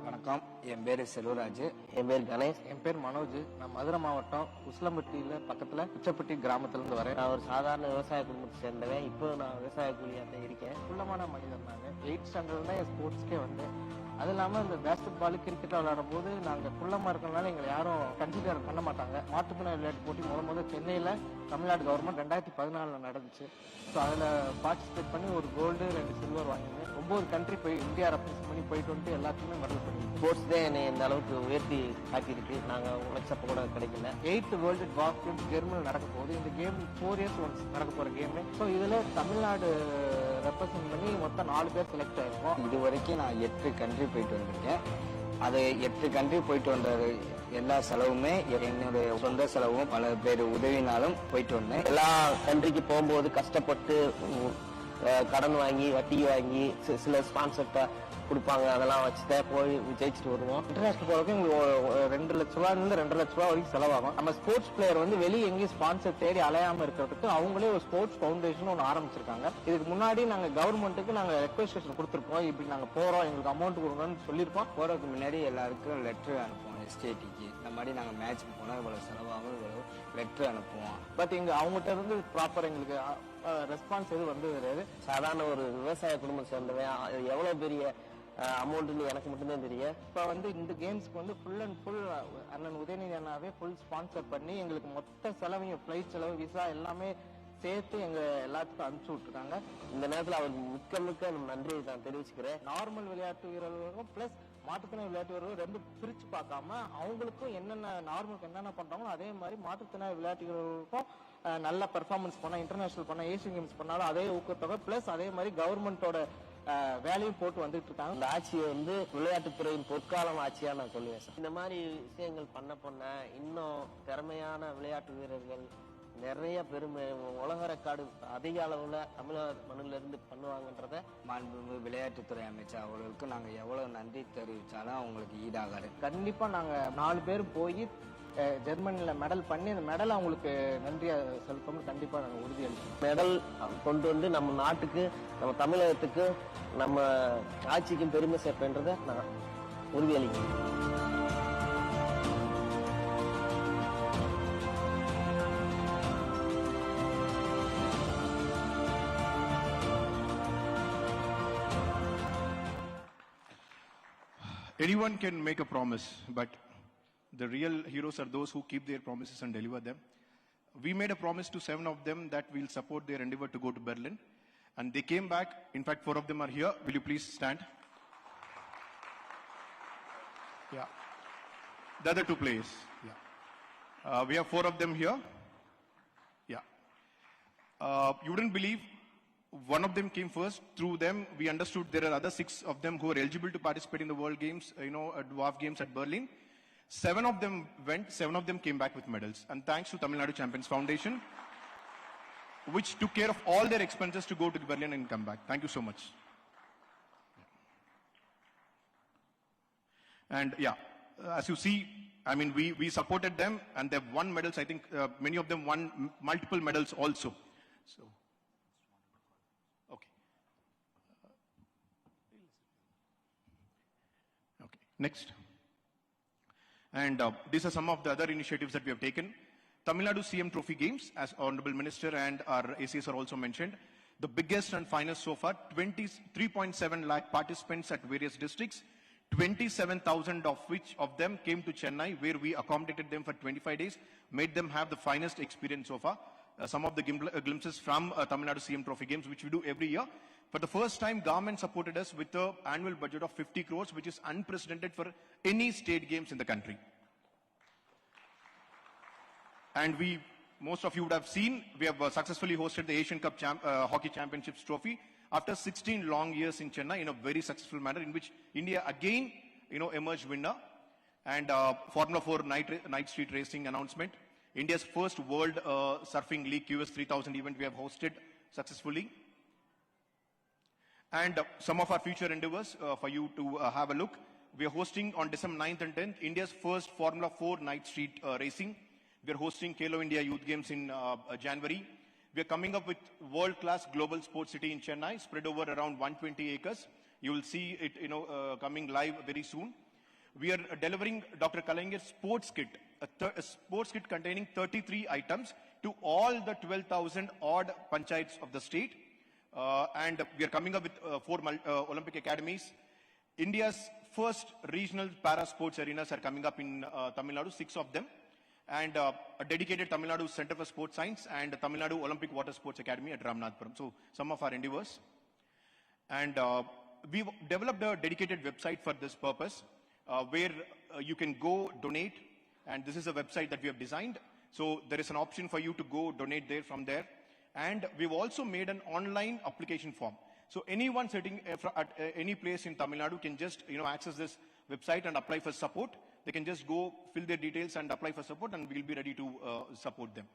வணக்கம், என் பேர் செல்வராஜ். என் பேர் கணேஷ். என் பேர் மனோஜ். நான் மதுரை மாவட்டம் உஸ்லம்பட்டியில பக்கத்துல உச்சப்பட்டி கிராமத்திலிருந்து வரேன். நான் ஒரு சாதாரண விவசாய குடும்பத்தை சேர்ந்தவன். இப்போ நான் விவசாய கூலியா தான் இருக்கேன். குள்ளமான மனிதன் நான். 8th ஸ்டாண்டர்ட் தான் என் ஸ்போர்ட்ஸ்க்கே வந்தேன். அது இல்லாமல் இந்த பேஸ்கெட் பால் கிரிக்கெட் விளையாடும் போது நாங்கள் குள்ளமாக இருக்கிறனால எங்களை யாரும் கன்சிடர் பண்ண மாட்டாங்க. மாற்றுத்திறனாளி விளையாட்டு போட்டி முதல் சென்னையில் தமிழ்நாடு கவர்மெண்ட் 2014 நடந்துச்சு. ஸோ அதில் பார்ட்டிசிபேட் பண்ணி ஒரு கோல்டு 2 சில்வர் வாங்கினேன். 9 கண்ட்ரி போய் இந்தியா ரெப்ரசென்ட் பண்ணி போயிட்டு வந்துட்டு எல்லாத்துக்குமே மெடல் பண்ணி. ஸ்போர்ட்ஸ் தான் என்னை இந்த அளவுக்கு உயர்த்தி காட்டியிருக்கு. நாங்கள் உழைச்சப்ப கூட கிடைக்கல. 8th வேர்ல்டு ட்வார்ஃப் கேம்ஸ் ஜெர்மனியில் நடக்க போகுது. இந்த கேம் 4 years ஒன்ஸ் நடக்க போகிற கேமு. ஸோ இதில் தமிழ்நாடு ரெப்ரசென்ட் பண்ணி மொத்தம் 4 பேர் செலக்ட் ஆகிருக்கோம். இது வரைக்கும் நான் 8 கண்ட்ரி போயிட்டு வந்திருக்கேன். அது 8 கண்ட்ரி போயிட்டு வந்த எல்லா செலவுமே என்னுடைய சொந்த செலவும் பல பேர் உதவினாலும் போயிட்டு வந்தேன். எல்லா கண்ட்ரிக்கு போகும்போது கஷ்டப்பட்டு கடன் வாங்கி வட்டி வாங்கி சில ஸ்பான்சர்ட்ட கொடுப்பாங்க. அதெல்லாம் வச்சுதான் போய் ஜெயிச்சுட்டு வருவோம். இன்டர்நேஷனல் போறதுக்கு உங்களுக்கு 2 லட்ச ரூபாயிலிருந்து 2.5 லட்ச ரூபா வரைக்கும் செலவாகும். நம்ம ஸ்போர்ட்ஸ் பிளேயர் வந்து வெளியே எங்கேயும் ஸ்பான்சர் தேடி அலையாம இருக்கிறதுக்கு அவங்களே ஒரு ஸ்போர்ட்ஸ் ஃபவுண்டேஷன் ஒன்று ஆரம்பிச்சிருக்காங்க. இதுக்கு முன்னாடி நாங்க கவர்மெண்ட்டுக்கு நாங்க ரெக்வெஸ்டேஷன் கொடுத்துருப்போம். இப்படி நாங்க போறோம், எங்களுக்கு அமௌண்ட் கொடுங்கன்னு சொல்லியிருப்போம். போறதுக்கு முன்னாடி எல்லாருக்கும் லெட்டர் அனுப்புவோம். ஸ்டேட்டுக்கு இந்த மாதிரி நாங்கள் மேட்ச்சுக்கு போனால் இவ்வளோ செலவாகும், இவ்வளோ லெட்ரு அனுப்புவோம். பட் இங்கே அவங்ககிட்ட இருந்து ப்ராப்பர் எங்களுக்கு ரெஸ்பான்ஸ் எதுவும் வந்து கிடையாது. சாதாரண ஒரு விவசாய குடும்பம் சேர்ந்தவன் எவ்வளோ பெரிய அமௌண்ட்டுன்னு எனக்கு மட்டும்தான் தெரியும். இப்போ வந்து இந்த கேம்ஸ்க்கு வந்து ஃபுல் அண்ட் ஃபுல் அண்ணன் உதயநிதி அண்ணாவே ஃபுல் ஸ்பான்சர் பண்ணி எங்களுக்கு மொத்த செலவையும் ஃப்ளைட் செலவு, விசா எல்லாமே சேர்த்து எல்லாத்துக்கும் அனுப்பிச்சு விட்டுருக்காங்க. இந்த நேரத்தில் அவருக்கு மிக்க நன்றியை நான் தெரிவிச்சுக்கிறேன். நார்மல் விளையாட்டு வீரர்களுக்கும் பிளஸ் மாற்றுத்திறனாளி விளையாட்டு வீரர்கள் ரெண்டு பிரிச்சு பார்க்காம அவங்களுக்கும் என்னென்ன நார்மலுக்கு என்னென்ன பண்றாங்களோ அதே மாதிரி மாற்றுத்திறனாளி விளையாட்டு வீரர்களுக்கும் நல்ல பெர்ஃபார்மன்ஸ் பண்ணா, இன்டர்நேஷனல் பண்ணா, ஏசியன் கேம்ஸ் பண்ணாலும் அதே ஊக்கத்தொகை பிளஸ் அதே மாதிரி கவர்மெண்டோட வேலையும் போட்டு வந்துட்டு இருக்காங்க. இந்த ஆட்சியை வந்து விளையாட்டுத்துறையின் பொற்காலம் ஆட்சியா நான் சொல்லுவேன் சார். இந்த மாதிரி விஷயங்கள் பண்ண இன்னும் திறமையான விளையாட்டு வீரர்கள் நிறைய பெருமை உலக ரெக்கார்டு அதிக அளவுல தமிழ்நாடு மண்ணில இருந்து பண்ணுவாங்கன்றத மாண்புமிகு விளையாட்டுத்துறை அமைச்சர் அவர்களுக்கு நாங்க எவ்வளவு நன்றி தெரிவிச்சாலும் அவங்களுக்கு ஈடாகாது. கண்டிப்பா நாங்க 4 பேர் போய் ஜெர்மனில மெடல் பண்ணி அந்த மெடல் அவங்களுக்கு நன்றியா செலுத்தோம்னு கண்டிப்பா நாங்க உறுதியளிக்கிறோம். மெடல் கொண்டு வந்து நம்ம நாட்டுக்கு, நம்ம தமிழகத்துக்கு, நம்ம ஆட்சிக்கும் பெருமை சேர்ப்பேன்றதை நான் உறுதியளிக்கிறேன். Anyone can make a promise, but the real heroes are those who keep their promises and deliver them. We made a promise to 7 of them that we'll support their endeavor to go to Berlin. And they came back. In fact, 4 of them are here. Will you please stand? Yeah. The other 2 players. Yeah. We have 4 of them here. Yeah. You wouldn't believe, one of them came first. Through them, we understood there are other 6 of them who are eligible to participate in the World Games, dwarf games at Berlin. 7 of them went, 7 of them came back with medals. And thanks to Tamil Nadu Champions Foundation, which took care of all their expenses to go to Berlin and come back. Thank you so much. And yeah, as you see, I mean, we supported them and they've won medals. I think many of them won multiple medals also. So. Next. And these are some of the other initiatives that we have taken. Tamil Nadu CM Trophy Games, as Honorable Minister and our ACS are also mentioned, the biggest and finest so far, 23.7 lakh participants at various districts, 27,000 of which of them came to Chennai, where we accommodated them for 25 days, made them have the finest experience so far. Some of the glimpses from Tamil Nadu CM Trophy Games, which we do every year. For the first time, government supported us with an annual budget of 50 crores, which is unprecedented for any state games in the country. And most of you would have seen, we have successfully hosted the Asian Cup Hockey Championships trophy after 16 long years in Chennai in a very successful manner, in which India again, emerged winner. And Formula 4 night street racing announcement. India's first World Surfing League QS 3000 event we have hosted successfully. And some of our future endeavors for you to have a look. We are hosting on December 9th and 10th India's first Formula 4 night street racing. We are hosting Kalo India Youth Games in January. We are coming up with world-class global sports city in Chennai, spread over around 120 acres. You will see it, coming live very soon. We are delivering Dr. Kalangar's sports kit, a sports kit containing 33 items to all the 12,000 odd panchayats of the state. And we are coming up with 4 Olympic academies. India's first regional para sports arenas are coming up in Tamil Nadu, 6 of them. And a dedicated Tamil Nadu Center for Sports Science and Tamil Nadu Olympic Water Sports Academy at Ramnathpuram. So some of our endeavors. And we've developed a dedicated website for this purpose, where you can go donate. And this is a website that we have designed. So there is an option for you to go donate there from there. And we've also made an online application form. So anyone sitting at any place in Tamil Nadu can just, access this website and apply for support. They can just go fill their details and apply for support, and we'll be ready to support them.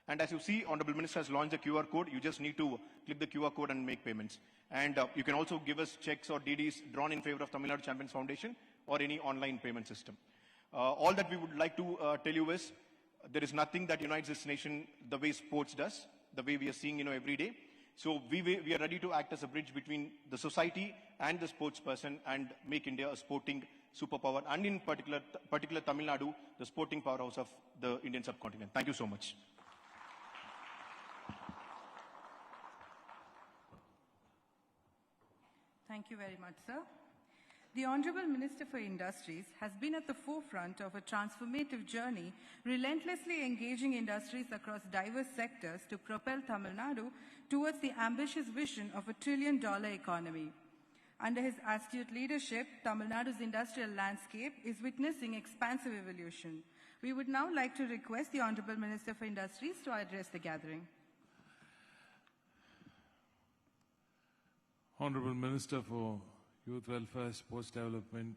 And as you see, Honorable Minister has launched the QR code. You just need to click the QR code and make payments. And you can also give us checks or DDs drawn in favor of Tamil Nadu Champions Foundation or any online payment system. All that we would like to tell you is, there is nothing that unites this nation the way sports does, the way we are seeing, every day. So we are ready to act as a bridge between the society and the sports person and make India a sporting superpower, and in particular Tamil Nadu, the sporting powerhouse of the Indian subcontinent. Thank you so much. Thank you very much, sir. The Honorable Minister for Industries has been at the forefront of a transformative journey, relentlessly engaging industries across diverse sectors to propel Tamil Nadu towards the ambitious vision of a $1 trillion economy. Under his astute leadership, Tamil Nadu's industrial landscape is witnessing expansive evolution. We would now like to request the Honorable Minister for Industries to address the gathering. Honorable Minister for Youth Welfare, Sports Development,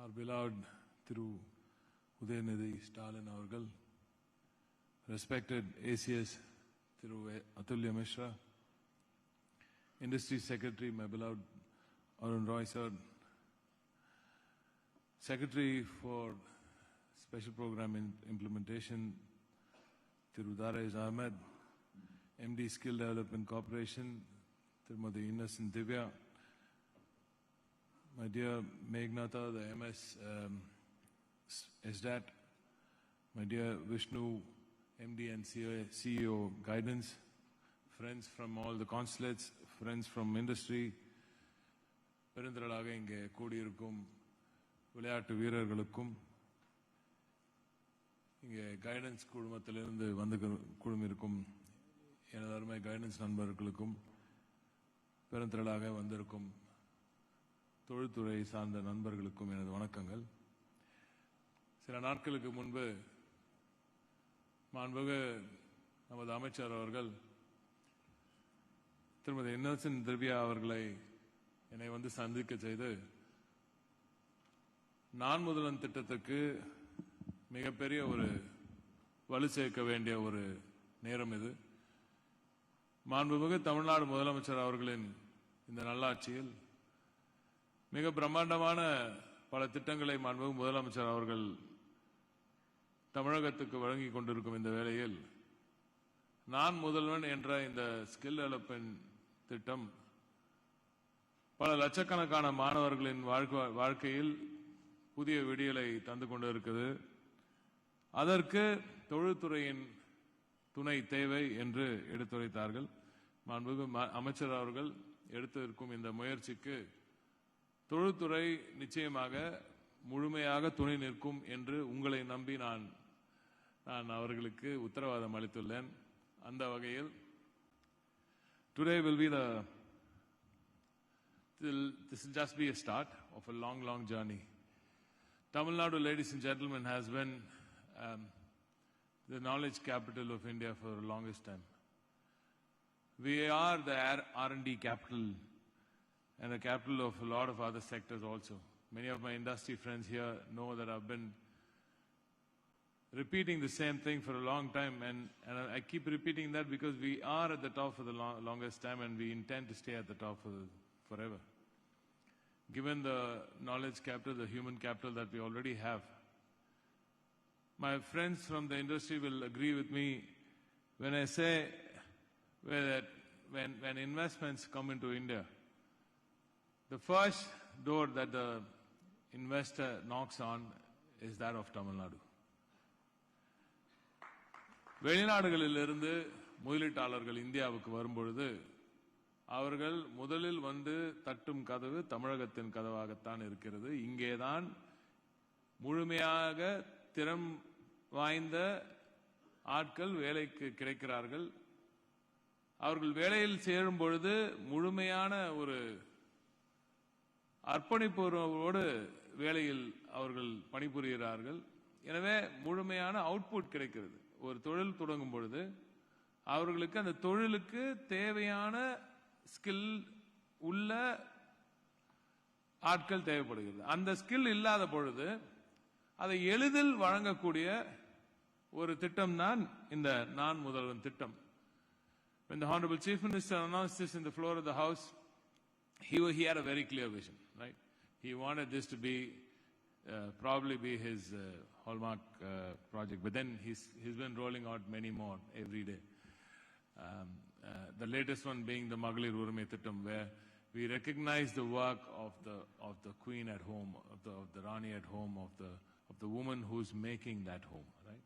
our beloved through Udhayanidhi Stalin avargal, respected ACS through Atulya Mishra, Industry Secretary, my beloved Arun Roy sir, Secretary for Special Program Implementation through Darais Ahmed, MD Skill Development Corporation, Tirumati Innocent Divya, my dear Meghnata, the MS SDAT, my dear Vishnu, MD and CEO Guidance, friends from all the consulates, friends from industry, பெருந்திரளாக இங்கே கூடியிருக்கும் விளையாட்டு வீரர்களுக்கும் இங்கே guidance குழுமத்திலிருந்து வந்து குழுமிருக்கும் எனது அருமை guidance நண்பர்களுக்கும் பெருந்திரளாக வந்திருக்கும் தொழில்துறை சார்ந்த நண்பர்களுக்கும் எனது வணக்கங்கள். சில நாட்களுக்கு முன்பு மாண்புமிகு நமது அமைச்சர் அவர்கள் திருமதி இன்னசென்ட் திவ்யா அவர்களை என்னை வந்து சந்திக்க செய்து நான் முதல்வன் திட்டத்துக்கு மிகப்பெரிய ஒரு வலு சேர்க்க வேண்டிய ஒரு நேரம் இது. மாண்புமிகு தமிழ்நாடு முதலமைச்சர் அவர்களின் இந்த நல்லாட்சியில் மிக பிரம்மாண்டமான பல திட்டங்களை மாண்புமிகு முதலமைச்சர் அவர்கள் தமிழகத்துக்கு வழங்கி கொண்டிருக்கும் இந்த வேளையில் நான் முதல்வன் என்ற இந்த ஸ்கில் டெவலப்மெண்ட் திட்டம் பல லட்சக்கணக்கான மாணவர்களின் வாழ்க்கையில் புதிய விடியலை தந்து கொண்டிருக்கிறது. அதற்கு தொழில்துறையின் துணை தேவை என்று எடுத்துரைத்தார்கள். மாண்புமிகு அமைச்சர் அவர்கள் எடுத்திருக்கும் இந்த முயற்சிக்கு தொழில்துறை நிச்சயமாக முழுமையாக துணை நிற்கும் என்று உங்களை நம்பி நான் அவர்களுக்கு உத்தரவாதம் அளித்துள்ளேன். அந்த வகையில் today will be this will just be a start of a long journey. Tamil Nadu, ladies and gentlemen, has been the knowledge capital of India for the longest time. We are the R&D capital and the capital of a lot of other sectors also. Many of my industry friends here know that I've been repeating the same thing for a long time, and I keep repeating that because we are at the top for the longest time and we intend to stay at the top forever. Given the knowledge capital, the human capital that we already have, my friends from the industry will agree with me when I say that when investments come into India, the first door that the investor knocks on is that of Tamil Nadu. வெளிநாடுகளிலிருந்து முதலீட்டாளர்கள் இந்தியாவுக்கு வரும்பொழுது அவர்கள் முதலில் வந்து தட்டும் கதவு தமிழகத்தின் கதவாகத்தான் இருக்கிறது. இங்கேதான் முழுமையாக திறம் வாய்ந்த ஆட்கள் வேலைக்கு கிடைக்கிறார்கள். அவர்கள் வேலையில் சேரும் பொழுது முழுமையான ஒரு அர்ப்பணிப்போடு வேலையில் அவர்கள் பணிபுரிகிறார்கள். எனவே முழுமையான அவுட்புட் கிடைக்கிறது. ஒரு தொழில் தொடங்கும் பொழுது அவர்களுக்கு அந்த தொழிலுக்கு தேவையான ஸ்கில் உள்ள ஆட்கள் தேவைப்படுகிறது. அந்த ஸ்கில் இல்லாத பொழுது அதை எளிதில் வழங்கக்கூடிய ஒரு திட்டம் தான் இந்த நான் முதல்வன் திட்டம். When the Honorable Chief Minister announced this in the floor of the House, he had a very clear vision, right? He wanted this to be probably be his hallmark project, but then he's been rolling out many more every day. the latest one being the Magalir Urumai Thittam, where we recognize the work of the queen at home, of the Rani at home, of the woman who's making that home, right?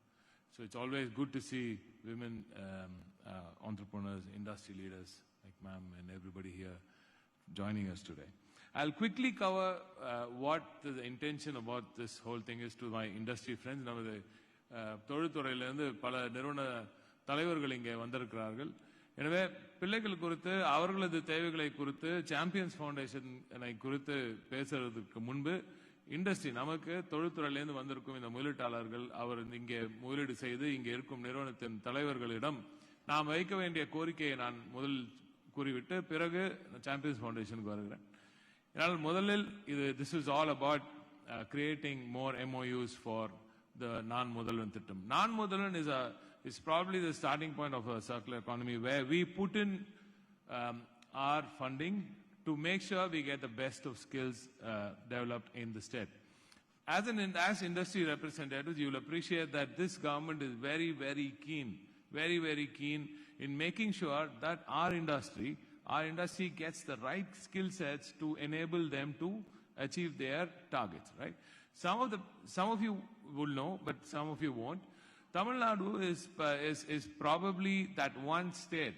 So it's always good to see women entrepreneurs, industry leaders like ma'am and everybody here joining us today. I'll quickly cover what the intention about this whole thing is to my industry friends. நமது தொழில்துறையிலிருந்து பல நிறுவன தலைவர்கள் இங்கே வந்திருக்கிறார்கள். எனவே பிள்ளைகள் குறித்து அவர்களது தேவைகளை குறித்து சாம்பியன்ஸ் ஃபவுண்டேஷனை குறித்து பேசுறதுக்கு முன்பு இண்டஸ்ட்ரி நமக்கு தொழில்துறையிலிருந்து வந்திருக்கும் இந்த முதலீட்டாளர்கள் அவர் இங்கே முதலீடு செய்து இங்கே இருக்கும் நிறுவனத்தின் தலைவர்களிடம் நாம் வைக்க வேண்டிய கோரிக்கையை நான் முதல் கூறிவிட்டு பிறகு சாம்பியன்ஸ் ஃபவுண்டேஷனுக்கு வருகிறேன். இதனால் முதலில் this is all about creating more MOUs for the non-முதல்வன் திட்டம். Non-முதல்வன் is probably the starting point of a circular economy where we put in our funding to make sure we get the best of skills developed in the state. As industry representatives, you will appreciate that this government is very, very keen in making sure that our industry gets the right skill sets to enable them to achieve their targets, right? Some of you will know, but some of you won't. Tamil Nadu is probably that one state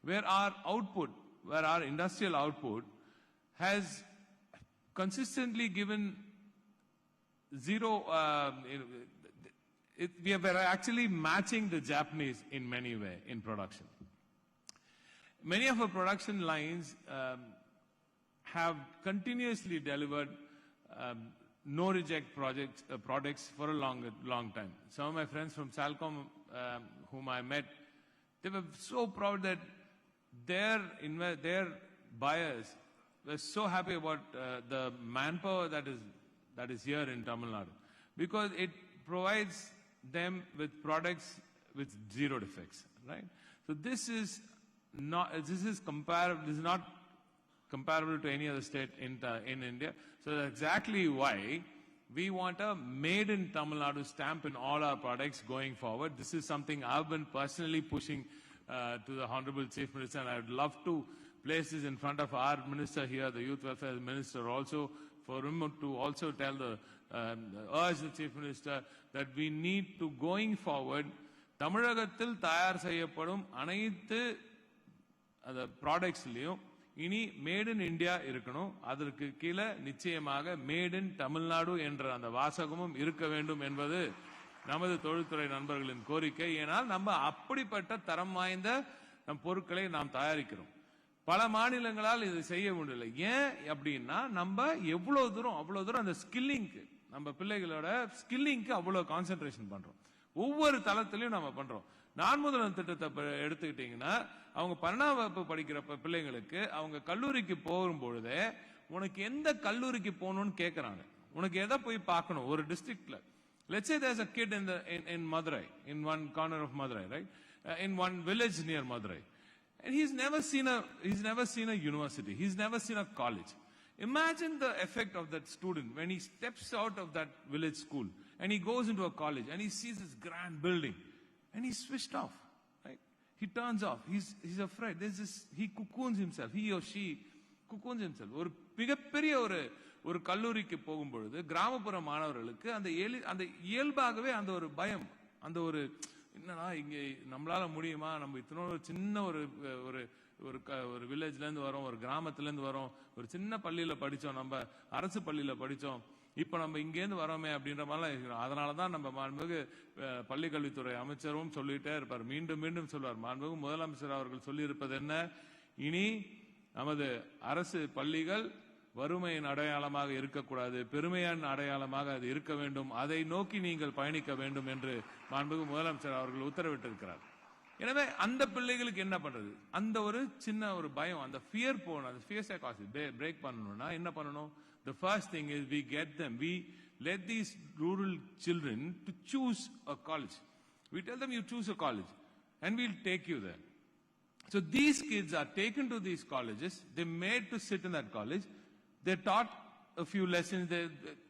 where our industrial output has consistently given zero, we are actually matching the Japanese in many ways in production. Many of our production lines have continuously delivered no-reject products for a long time. Some of my friends from Salcom, whom I met, they were so proud that their buyers were so happy about the manpower that is here in Tamil Nadu, because it provides them with products with zero defects, right? So this is not comparable to any other state in India. So that's exactly why we want a made in Tamil Nadu stamp in all our products going forward. This is something I've been personally pushing to the Honorable Chief Minister, and I would love to place this in front of our Minister here, the Youth Welfare Minister also, for him to also tell urge the Chief Minister that we need to, going forward, தமிழகத்தில் தயார் செய்யப்படும் அனைத்து ப்ராடக்ட்ஸ்லயும் இனி made in India இருக்கணும். அதற்கு கீழே நிச்சயமாக made in Tamil Nadu என்ற அந்த வாசகமும் இருக்க வேண்டும் என்பது நமது தொழில்துறை நண்பர்களின் கோரிக்கை. ஏனால் நம்ம அப்படிப்பட்ட தரம் வாய்ந்த நம் பொருட்களை நாம் தயாரிக்கிறோம். பல மாநிலங்களால் இது செய்ய முடியல. ஏன் அப்படின்னா நம்ம அவ்வளவு தூரம் அந்த ஸ்கில்லிங்க்கு, நம்ம பிள்ளைகளோட ஸ்கில்லிங்க்கு அவ்வளவு கான்சென்ட்ரேஷன் பண்றோம். ஒவ்வொரு தளத்திலையும் நம்ம பண்றோம். நான்-முதல்வன் திட்டத்தை எடுத்துக்கிட்டீங்கன்னா அவங்க 12ஆம் வகுப்பு படிக்கிற பிள்ளைங்களுக்கு அவங்க கல்லூரிக்கு போகும்பொழுதே உனக்கு எந்த கல்லூரிக்கு போகணும்னு கேட்கறாங்க. உனக்கு எதை போய் பார்க்கணும் ஒரு டிஸ்ட்ரிக்ட்ல. Let's say there's a kid in Madurai, in one corner of Madurai, right? In one village near Madurai. And he's never seen a university. He's never seen a college. Imagine the effect of that student when he steps out of that village school and he goes into a college and he sees this grand building and he's switched off, right? He turns off. He's afraid. He cocoons himself. He or she cocoons himself. ஒரு மிகப்பெரிய ஒரு கல்லூரிக்கு போகும்பொழுது கிராமப்புற மாணவர்களுக்கு அந்த இயல்பாகவே அந்த ஒரு பயம், அந்த ஒரு என்னன்னா இங்க நம்மளால முடியுமா, நம்ம இத்தனோட சின்ன ஒரு வில்லேஜ்ல இருந்து வரோம், ஒரு கிராமத்துல இருந்து வரோம், ஒரு சின்ன பள்ளியில படிச்சோம், நம்ம அரசு பள்ளியில படிச்சோம், இப்ப நம்ம இங்கேருந்து வரோமே அப்படின்ற மாதிரிலாம். அதனாலதான் நம்ம மாண்புமிகு பள்ளிக்கல்வித்துறை அமைச்சரும் சொல்லிட்டே இருப்பார், மீண்டும் மீண்டும் சொல்வார். மாண்புமிகு முதலமைச்சர் அவர்கள் சொல்லி இருப்பது என்ன, இனி நமது அரசு பள்ளிகள் வறுமையின் அடையாளமாக இருக்கக்கூடாது, பெருமையான அடையாளமாக அது இருக்க வேண்டும், அதை நோக்கி நீங்கள் பயணிக்க வேண்டும் என்று மாண்புமிகு முதலமைச்சர் அவர்கள் உத்தரவிட்டிருக்கிறார். எனவே அந்த பிள்ளைகளுக்கு என்ன பண்றது, அந்த ஒரு சின்ன ஒரு பயம், அந்த ஃபியர் போகணும், அந்த ஃபியர் சைக்காலஜி பிரேக் பண்ணணும்னா என்ன பண்ணணும்? The first thing is we let these rural children to choose a college. We tell them you choose a college and we'll take you there. So these kids are taken to these colleges, they're made to sit in that college, they're taught a few lessons, the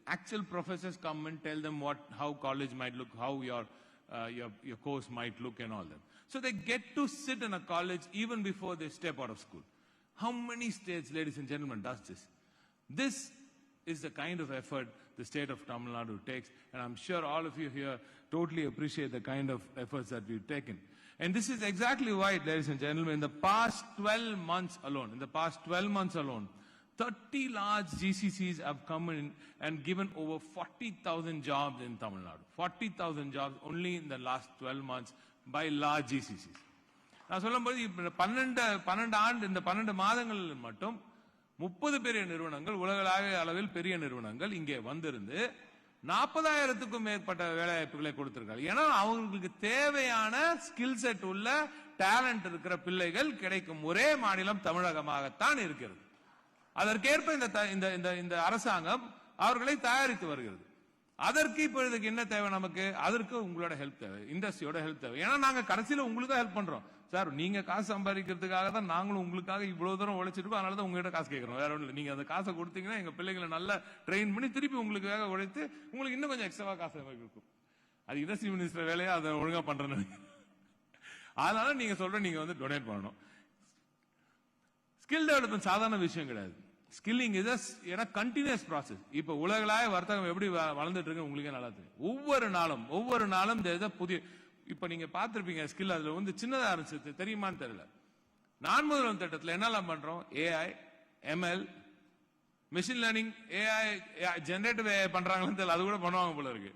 actual professors come and tell them how college might look, how your course might look and all that. So they get to sit in a college even before they step out of school. How many states, ladies and gentlemen, does this? This is the kind of effort the state of Tamil Nadu takes, and I'm sure all of you here totally appreciate the kind of efforts that we've taken. And this is exactly why, ladies and gentlemen, in the past 12 months alone, 30 large GCCs have come in and given over 40,000 jobs in Tamil Nadu. 40,000 jobs only in the last 12 months by large GCCs. நான் சொல்லும்போது இந்த 12 மாதங்களில் மட்டும் 30 பெரிய நிறுவனங்கள், உலகளாவிய அளவில் பெரிய நிறுவனங்கள் இங்கே வந்திருந்து 40,000க்கும் மேற்பட்ட வேலை வாய்ப்புகளை கொடுத்திருக்காங்க. ஏன்னா அவங்களுக்கு தேவையான ஸ்கில் செட் உள்ள டேலண்ட் இருக்கிற பிள்ளைகள் கிடைக்கும் ஒரே மாநிலம் தமிழகமாகத்தான் இருக்கிறது. அதற்கேற்ப இந்த அரசாங்கம் அவர்களை தயாரித்து வருகிறது. அதற்கு இப்பொழுதுக்கு என்ன தேவை நமக்கு? அதற்கு உங்களோட ஹெல்ப் தேவை, இண்டஸ்ட்ரியோட ஹெல்ப் தேவை. ஏன்னா நாங்க கடைசியில உங்களுக்கு ஹெல்ப் பண்றோம் சார். நீங்க காசு சம்பாதிக்கிறதுக்காக தான் நாங்களும் உங்களுக்காக இவ்வளவு தூரம் உழைச்சிருக்கோம். அதனாலதான் உங்ககிட்ட காசு கேட்கறோம். வேற ஒண்ணு. நீங்க அந்த காசை கொடுத்தீங்கன்னா எங்க பிள்ளைகளை நல்லா ட்ரெயின் பண்ணி திருப்பி உங்களுக்காக உழைத்து உங்களுக்கு இன்னும் கொஞ்சம் எக்ஸ்ட்ராவா காசு இருக்கும். அது இண்டஸ்ட்ரி மினிஸ்டர் வேலையா அதை ஒழுங்கா பண்றேன்னு. அதனால நீங்க நீங்க டொனேட் பண்ணணும். ஸ்கில் டெவலப்மெண்ட் சாதாரண விஷயம் கிடையாது. Skilling is continuous process. இப்ப உலகளாய வர்த்தகம் எப்படி வளர்ந்துட்டு இருக்கு உங்களுக்கே நல்லா தெரியும். ஒவ்வொரு நாளும் புதிய, இப்ப நீங்க பாத்திருப்பீங்க ஸ்கில், அதுல சின்னதா இருந்துச்சு, தெரியுமான்னு தெரியல. நான் முதல்வன் திட்டத்தில் என்னெல்லாம் பண்றோம்? AI, ML, machine learning, AI, generative AI பண்றாங்கன்னு தெரியல, அது கூட பண்ணுவாங்க போல இருக்கு.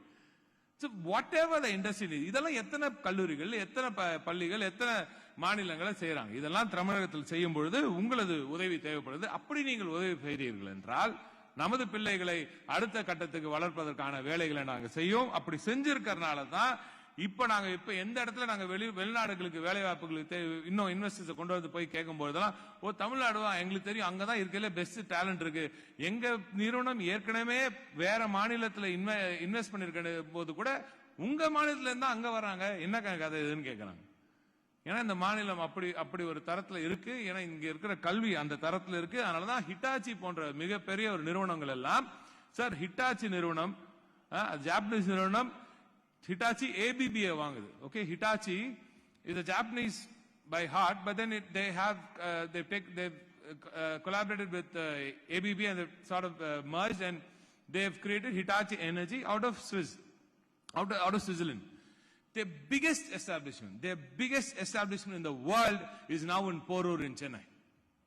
whatever the industry, இதெல்லாம் எத்தனை கல்லூரிகள், எத்தனை பள்ளிகள், எத்தனை மாநிலங்களை செய்யறாங்க. இதெல்லாம் தமிழகத்தில் செய்யும் பொழுது உங்களது உதவி தேவைப்படுது. அப்படி நீங்கள் உதவி செய்தீர்கள் என்றால் நமது பிள்ளைகளை அடுத்த கட்டத்துக்கு வளர்ப்பதற்கான வேலைகளை நாங்க செய்யும். அப்படி செஞ்சிருக்கிறதுனால தான் இப்ப எந்த இடத்துல நாங்க வெளிநாடுகளுக்கு வேலை வாய்ப்புகளுக்கு இன்னும் இன்வெஸ்டர்ஸ் கொண்டு வந்து போய் கேட்கும் போதெல்லாம், ஓ தமிழ்நாடுவா, எங்களுக்கு தெரியும், அங்கதான் இருக்கல பெஸ்ட் டேலண்ட் இருக்கு. எங்க நிறுவனம் ஏற்கனவே வேற மாநிலத்துல இன்வெஸ்ட் பண்ணிருக்க போது கூட உங்க மாநிலத்துல இருந்தா அங்க வராங்க, என்ன கதை இதுன்னு கேட்கறாங்க. ஏன்னா இந்த மாநிலம் அப்படி ஒரு தரத்துல இருக்கு. ஏன்னா இங்க இருக்கிற கல்வி அந்த தரத்துல இருக்கு. அதனாலதான் ஹிட்டாச்சி போன்ற மிகப்பெரிய ஒரு நிறுவனங்கள் எல்லாம், சார் ஹிட்டாச்சி நிறுவனம், ஜாப்பனீஸ் நிறுவனம், Hitachi ABBA வாங்குது. Okay, Hitachi is a Japanese by heart, but then they've collaborated with ABB and they've sort of merged, and they've created Hitachi Energy out of Switzerland. Their biggest establishment in the world is now in Porur in Chennai.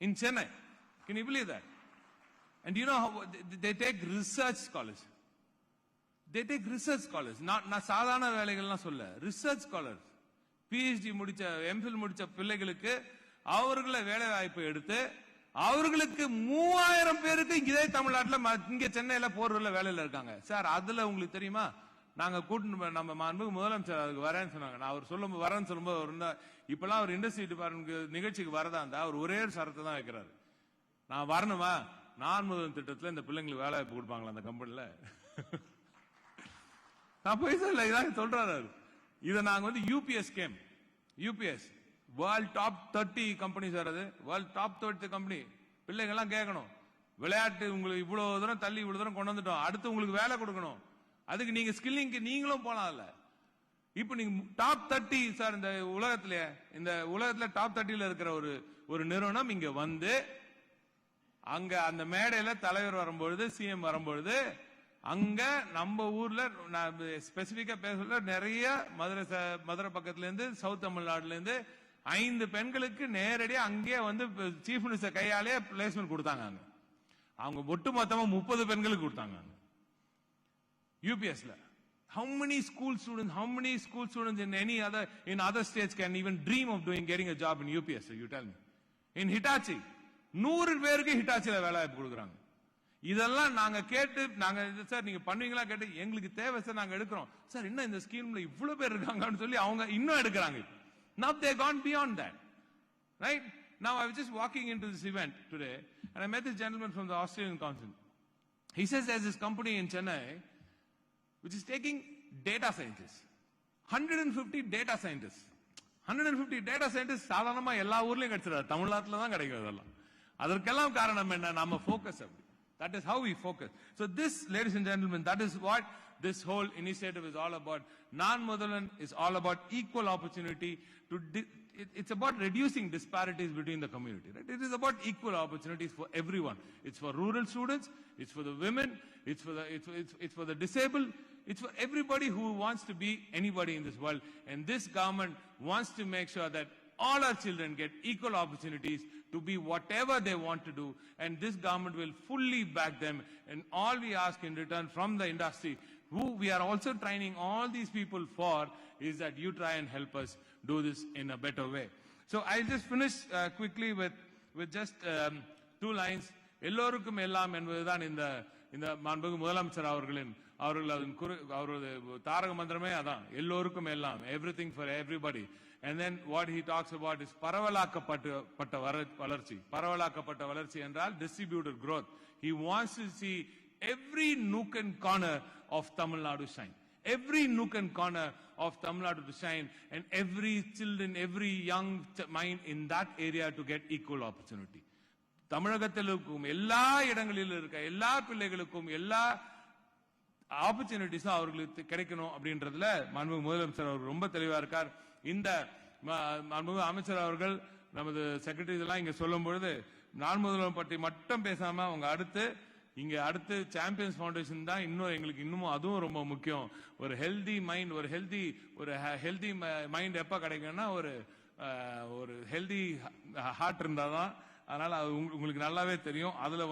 In Chennai, can you believe that? And you know how they take research scholars. They take research scholars. நான் சாதாரண வேலைகள்லாம் சொல்ல, research scholars, PhD முடிச்ச, MPhil முடிச்ச பிள்ளைகளுக்கு அவர்களை வேலை வாய்ப்பு எடுத்து அவர்களுக்கு 3000 பேருக்கு இதே தமிழ்நாட்டில் இங்க சென்னையில போர்வூர்ல வேலையில இருக்காங்க. சார் அதுல உங்களுக்கு தெரியுமா, நாங்க நம்ம மாண்புமிகு முதலமைச்சர் அதுக்கு வரேன்னு சொன்னாங்க. நான் அவர் வரேன்னு சொல்லும்போது இப்பெல்லாம் ஒரு இண்டஸ்ட்ரி டிபார்ட்மெண்ட் நிகழ்ச்சிக்கு வரதா இருந்தா அவர் ஒரே ஒரு சரத்தை தான் வைக்கிறாரு, நான் வரணுமா, நான் முதல் திட்டத்துல இந்த பிள்ளைங்களுக்கு வேலை வாய்ப்பு கொடுப்பாங்களா அந்த கம்பெனில. நான் போய் இதான் சொல்றாரு. இதை நாங்க யூபிஎஸ் வேர்ல்ட் டாப் 30 கம்பெனிஸ் வர்றது, வேர்ல்ட் டாப் 30 கம்பெனி பிள்ளைங்க எல்லாம் கேட்கணும், விளையாட்டு உங்களுக்கு இவ்வளவு தூரம் தள்ளி இவ்வளவு தூரம் கொண்டு வந்துட்டோம், அடுத்து உங்களுக்கு வேலை கொடுக்கணும், அதுக்கு நீங்க ஸ்கில்லிங்க்கு நீங்களும் போலாம்ல. இப்ப நீங்க டாப் 30 சார், இந்த உலகத்துல டாப் 30ல இருக்கிற ஒரு நிறுவனம் இங்க வந்து அங்க அந்த மேடையில தலைவர் வரும்பொழுது, சிஎம் வரும்பொழுது, அங்க நம்ம ஊர்ல நான் ஸ்பெசிபிக்கா பேசல, நிறைய மதுரை பக்கத்துல இருந்து சவுத் தமிழ்நாடுல இருந்து 5 பெண்களுக்கு நேரடியா அங்கே வந்து சீஃப் மினிஸ்டர் கையாலே பிளேஸ்மெண்ட் கொடுத்தாங்க. அவங்க ஒட்டு மொத்தமா 30 பெண்களுக்கு கொடுத்தாங்க யூபிஎஸ்ல. How many school students in other states can even dream of getting a job in UPS? You tell me. In Hitachi 100 பேருக்கு ஹிட்டாச்சில வேலை வாய்ப்பு கொடுக்குறாங்க. இதெல்லாம் நாங்க கேட்டு, நாங்க சார் நீங்க பண்ணுவீங்களா கேட்டு, எங்களுக்கு தேவை சார், நாங்க எடுக்கிறோம் சார், இன்னும் இந்த ஸ்கீம்ல இவ்வளவு பேர் இருக்காங்கன்னு சொல்லி அவங்க இன்னும் எடுக்கிறாங்க. Now they gone beyond that, right? Now I was just walking into this event today and I met this gentleman from the Australian Council. He says there's this company in Chennai which is taking data scientists, 150 data scientists. 150 data scientists சாதாரணமா எல்லா ஊர்லயும் கிடைச்சிடாது, தமிழ்நாட்டுல தான் கிடைக்கும். அதெல்லாம் அதற்கெல்லாம் காரணம் என்ன? நம்ம focus. That is how we focus. So this, ladies and gentlemen, that is what This whole initiative is all about, Nan Mudalan is all about equal opportunity to, it's about reducing disparities between the community, right? It is about equal opportunities for everyone. It's for rural students, it's for the women, it's for the disabled, it's for everybody who wants to be anybody in this world. And this government wants to make sure that all our children get equal opportunities to be whatever they want to do. And this government will fully back them. And all we ask in return from the industry, who we are also training all these people for, is that you try and help us do this in a better way. So I'll just finish quickly with just 2 lines. எல்லோருக்கும் எல்லாம் என்பதுதான் இந்த மாண்புமிகு முதலமைச்சர் அவரது தாரக மந்திரமே அதான், எல்லோருக்கும் எல்லாம், everything for everybody. And then what he talks about is பரவலாக்கப்பட்ட வளர்ச்சி. பரவலாக்கப்பட்ட வளர்ச்சி என்றால் distributed growth. He wants to see every nook and corner of Tamil Nadu shine. Every nook and corner of Tamil Nadu to shine, and every children, every young mind in that area to get equal opportunity. தமிழகத்திலும் எல்லா இடங்களிலும் இருக்க எல்லா பிள்ளைகளுக்கும் எல்லா ஆப்பர்ச்சுனிட்டிஸும் அவர்களுக்கு கிடைக்கணும் அப்படின்றதுல மாண்புமிகு முதலமைச்சர் அவர் ரொம்ப தெளிவா இருக்கார். இந்த மாண்புமிகு அமைச்சர் அவர்கள் நமது செக்ரட்டரிஸ் எல்லாம் இங்க சொல்லும் பொழுது நான் முதல்வன் பற்றி மட்டும் பேசாம அவங்க அடுத்து சாம்பியன்ஸ் ஃபவுண்டேஷன் தான் எங்களுக்கு இன்னமும் அதுவும் ரொம்ப முக்கியம். ஒரு ஹெல்தி மைண்ட், ஒரு ஹெல்தி மைண்ட் எப்ப கிடைக்கும்னா ஒரு ஹெல்தி ஹார்ட் இருந்தாதான். அதனால உங்களுக்கு நல்லாவே தெரியும். அதுல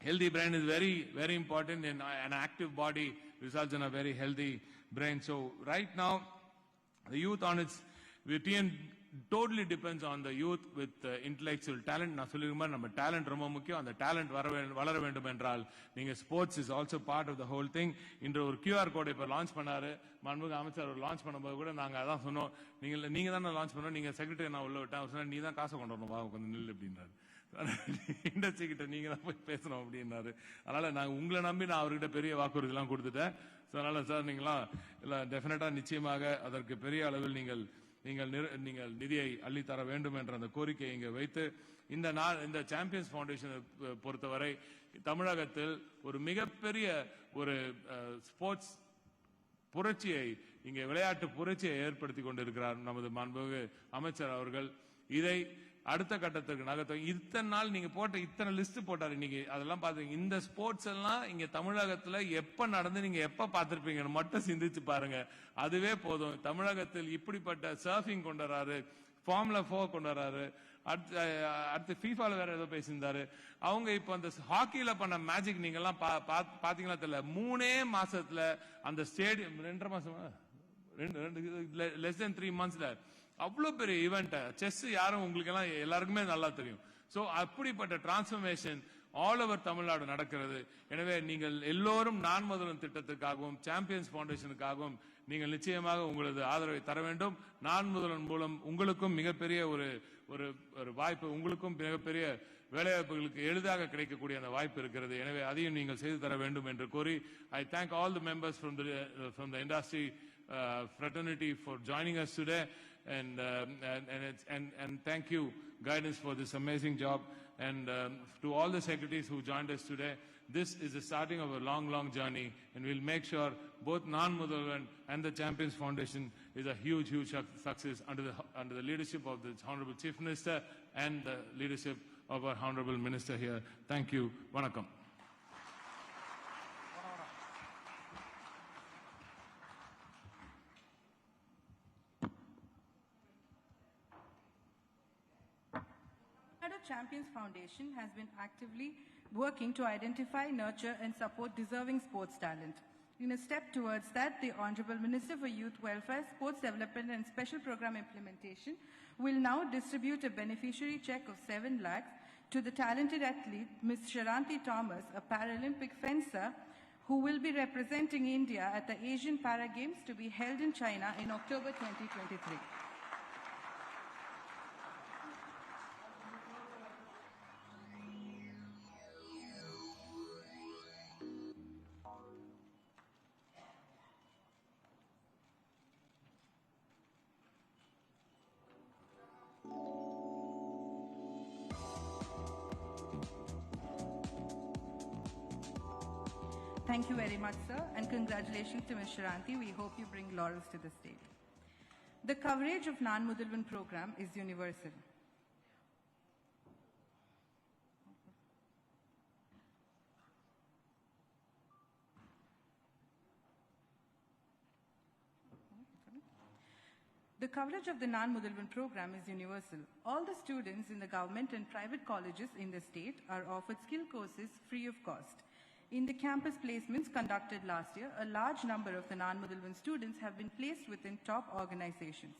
healthy brain is very, very important, and an active body results in a very healthy brain. So right now, the youth on its TN totally depends on the youth with intellectual talent. நான் சொல்லிருக்கேன், நம்ம talent ரொம்ப முக்கியம். அந்த talent வளர வேண்டும் என்றால் நீங்க sports is also part of the whole thing. இன்று ஒரு QR கோட் இப்ப லான்ச் பண்ணாரு மாண்புமிகு அமைச்சர். அவர் லான்ச் பண்ணும்போது கூட நாங்க அதான் சொன்னோம், நீங்க தானே லான்ச் பண்ணோம், நீங்க செக்ரட்டரி நான் உள்ள விட்டேன். சொன்னா நீ தான் காசை கொண்டு வரணும், கொஞ்சம் நில்லு அப்படின்னாரு. இண்டஸ்ட்ரி கிட்ட நீங்க தான் போய் பேசணும் அப்படின்னாரு. அதனால நான் உங்களை நம்பி நான் அவர்கிட்ட பெரிய வாக்குறுதிலாம் கொடுத்துட்டேன். அதனால சார் நீங்களா இல்ல டெஃபினட்டா நிச்சயமாக அதற்கு பெரிய அளவில் நீங்கள் நிதியை அள்ளித்தர வேண்டும் என்ற அந்த கோரிக்கையை இங்க வைத்து இந்த சாம்பியன்ஸ் ஃபவுண்டேஷனை பொறுத்தவரை தமிழகத்தில் ஒரு மிகப்பெரிய ஒரு ஸ்போர்ட்ஸ் புரட்சியை, இங்கே விளையாட்டு புரட்சியை ஏற்படுத்தி கொண்டிருக்கிறார் நமது மாண்புமிகு அமைச்சர் அவர்கள். இதை அடுத்த கட்டத்துக்கு நகர்த்த இத்தனை நாள் நீங்க போட்ட இத்தனை லிஸ்ட் போட்டாரு. இன்னைக்கு அதெல்லாம் பாத்தீங்க. இந்த ஸ்போர்ட்ஸ் எல்லாம் இங்க தமிழகத்துல எப்ப நடந்து நீங்க எப்ப பார்த்திருப்பீங்கன்னு மட்டும் சிந்திச்சு பாருங்க. அதுவே போதும். தமிழகத்தில் இப்படிப்பட்ட சர்ஃபிங் கொண்டு வராரு, ஃபார்முலா 4 கொண்டு வராரு, அடுத்து FIFA வேற ஏதோ பேசியிருந்தாரு. அவங்க இப்ப அந்த ஹாக்கில பண்ண மேஜிக் நீங்க எல்லாம் பாத்தீங்களா தெரியல. 3 மாசத்துல அந்த ஸ்டேடியம் 2.5 மாசமா less than 3 monthsல அவ்வளவு பெரிய ஈவெண்ட். செஸ் யாரும் உங்களுக்கு எல்லாம் எல்லாருக்குமே நல்லா தெரியும். சோ அப்படிப்பட்ட டிரான்ஸ்பர்மேஷன் ஆல் ஓவர் தமிழ்நாடு நடக்கிறது. எனவே நீங்கள் எல்லோரும் நான் முதல்வன் திட்டத்துக்காகவும் சாம்பியன்ஸ் ஃபவுண்டேஷனுக்காகவும் நீங்கள் நிச்சயமாக உங்களது ஆதரவை தர வேண்டும். நான் முதல்வன் மூலம் உங்களுக்கும் மிகப்பெரிய ஒரு வாய்ப்பு, உங்களுக்கும் மிகப்பெரிய வேலைவாய்ப்புகளுக்கு எளிதாக கிடைக்கக்கூடிய அந்த வாய்ப்பு இருக்கிறது. எனவே அதையும் நீங்கள் செய்து தர வேண்டும் என்று கோரி I thank all the members from the industry fraternity for joining us today, and thank you guidance for this amazing job, and to all the secretaries who joined us today. This is the starting of a long journey, and we'll make sure both Nan Mudalvan and the Champions Foundation is a huge success under the leadership of the Honorable Chief Minister and the leadership of our Honorable Minister here. Thank you. Vanakkam. Champions Foundation has been actively working to identify, nurture and support deserving sports talent. In a step towards that, the Honorable Minister for Youth Welfare, Sports Development and Special Program Implementation will now distribute a beneficiary check of 7 lakhs to the talented athlete Ms. Sharanti Thomas, a Paralympic fencer who will be representing India at the Asian Para Games to be held in China in October 2023. Thank you very much, sir, and congratulations to Ms. Sharanti. We hope you bring laurels to the state. The coverage of Nan Mudalvan program is universal. The coverage of the Nan Mudalvan program is universal. All the students in the government and private colleges in the state are offered skill courses free of cost. In the campus placements conducted last year, a large number of the Nan Mudalvan students have been placed within top organizations.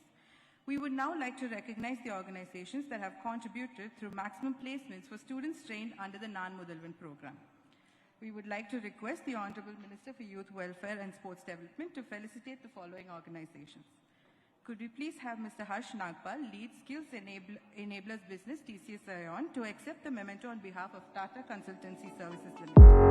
We would now like to recognize the organizations that have contributed through maximum placements for students trained under the Nan Mudalvan program. We would like to request the Honorable Minister for Youth Welfare and Sports Development to felicitate the following organizations. Could we please have Mr. Harsh Nagpal, Lead Skills Enablers Business, TCS Ion, to accept the memento on behalf of Tata Consultancy Services Limited.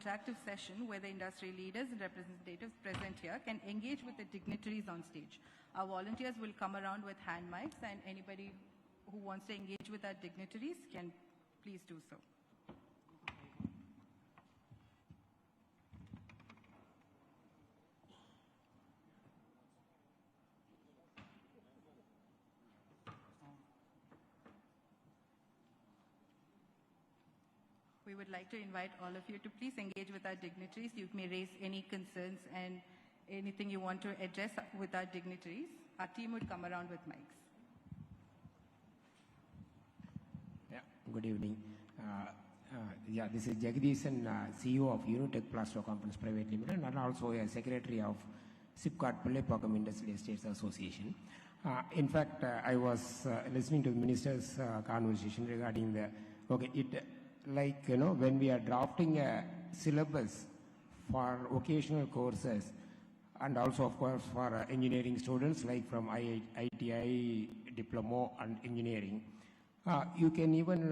interactive session where the industry leaders and representatives present here can engage with the dignitaries on stage. Our volunteers will come around with hand mics, and anybody who wants to engage with our dignitaries can please do so. We would like to invite all of you to please engage with our dignitaries. You may raise any concerns and anything you want to address with our dignitaries. Our team would come around with mics. Yeah, good evening. This is Jagdishan, CEO of Unitech Plasto Components Private Limited, and also a secretary of SIPCAT Pillai Industrial Estates Association. In fact, I was listening to the minister's conversation regarding the, when we are drafting a syllabus for vocational courses, and also, of course, for engineering students, like from ITI, diploma and engineering, you can even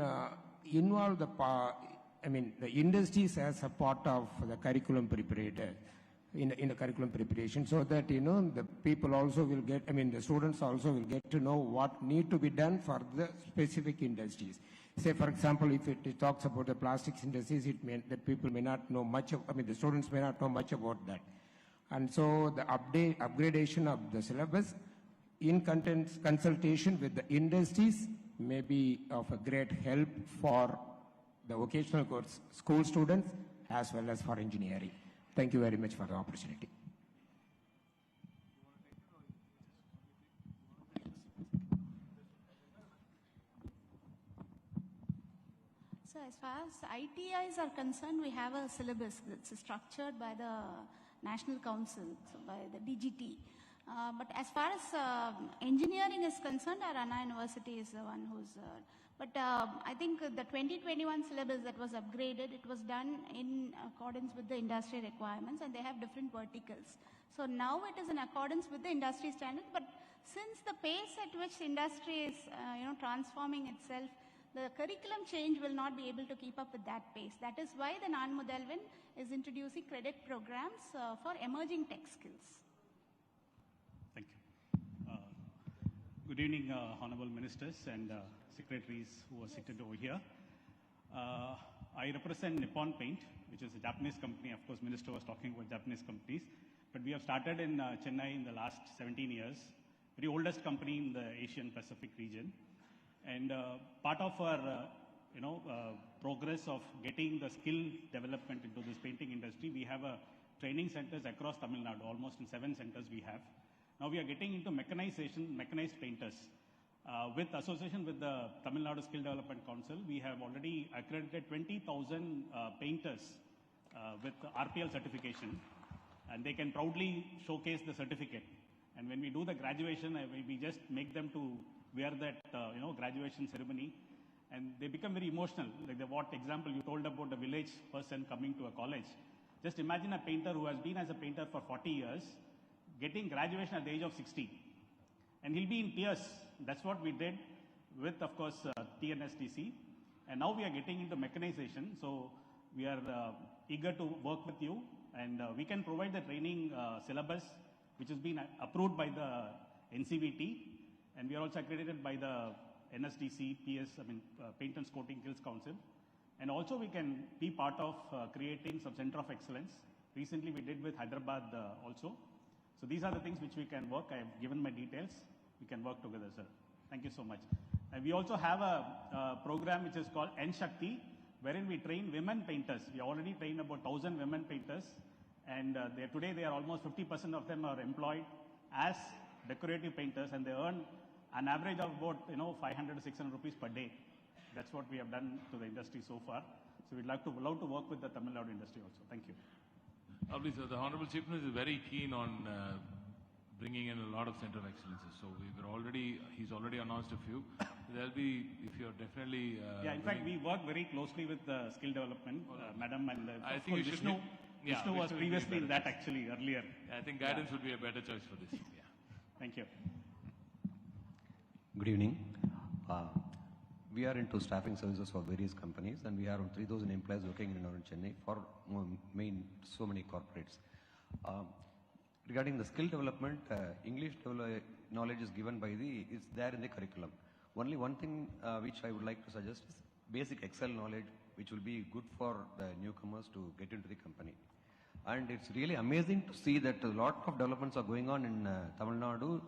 involve the industries as a part of the curriculum preparator. in the curriculum preparation, so that, the people also will get, the students also will get to know what need to be done for the specific industries. Say, for example, if it talks about the plastics industries, it means that people may not know much of, the students may not know much about that. And so the upgradation of the syllabus in consultation with the industries may be of a great help for the vocational course school students as well as for engineering. Thank you very much for the opportunity. So as far as ITIs are concerned, we have a syllabus that's structured by the National Council, so by the DGT. But as far as engineering is concerned, our Anna University is the one who's... I think the 2021 syllabus that was upgraded, it was done in accordance with the industry requirements, and they have different verticals. So now it is in accordance with the industry standard, but since the pace at which industry is transforming itself, the curriculum change will not be able to keep up with that pace. That is why the Nan Mudalvan is introducing credit programs for emerging tech skills. Thank you. Good evening, Honorable Ministers and secretaries who are seated over here. I represent Nippon Paint, which is a Japanese company. Of course, Minister was talking about Japanese companies. But we have started in Chennai in the last 17 years, very oldest company in the Asian Pacific region. And part of our progress of getting the skill development into this painting industry, we have training centers across Tamil Nadu, almost in 7 centers we have. Now we are getting into mechanization, mechanized painters. With association with the Tamil Nadu Skill Development Council, we have already accredited 20,000 painters with RPL certification, and they can proudly showcase the certificate. And when we do the graduation, we just make them to wear that graduation ceremony, and they become very emotional. Like what example you told about the village person coming to a college. Just imagine a painter who has been as a painter for 40 years, getting graduation at the age of 60. And he'll be in tears. That's what we did with, of course, TNSTC. And now we are getting into mechanization. So we are eager to work with you. And we can provide the training syllabus, which has been approved by the NCVT. And we are also accredited by the NSDC, Paint and Coating Skills Council. And also we can be part of creating some center of excellence. Recently we did with Hyderabad also. So these are the things which we can work. I have given my details. We can work together, sir. Thank you so much. And we also have a program which is called N-Shakti, wherein we train women painters. We already trained about 1,000 women painters. And today they are almost 50% of them are employed as decorative painters, and they earn an average of about 500 to 600 rupees per day. That's what we have done to the industry so far. So we'd love to work with the Tamil Nadu industry also. Thank you. Lovely, sir. The Honorable Chief Minister is very keen on bringing in a lot of center of excellences. So he's already announced a few. There'll be, if you're definitely... in fact, we work very closely with skill development, Madam, and I think you Vishnu. Vishnu was previously in that actually earlier. I think guidance would be a better choice for this. Yeah. Thank you. Good evening. We are into staffing services for various companies, and we have around 3,000 employees working in Chennai for so many corporates. Regarding the skill development, English knowledge is given it's there in the curriculum. Only one thing which I would like to suggest is basic Excel knowledge, which will be good for the newcomers to get into the company. And it's really amazing to see that a lot of developments are going on in Tamil Nadu,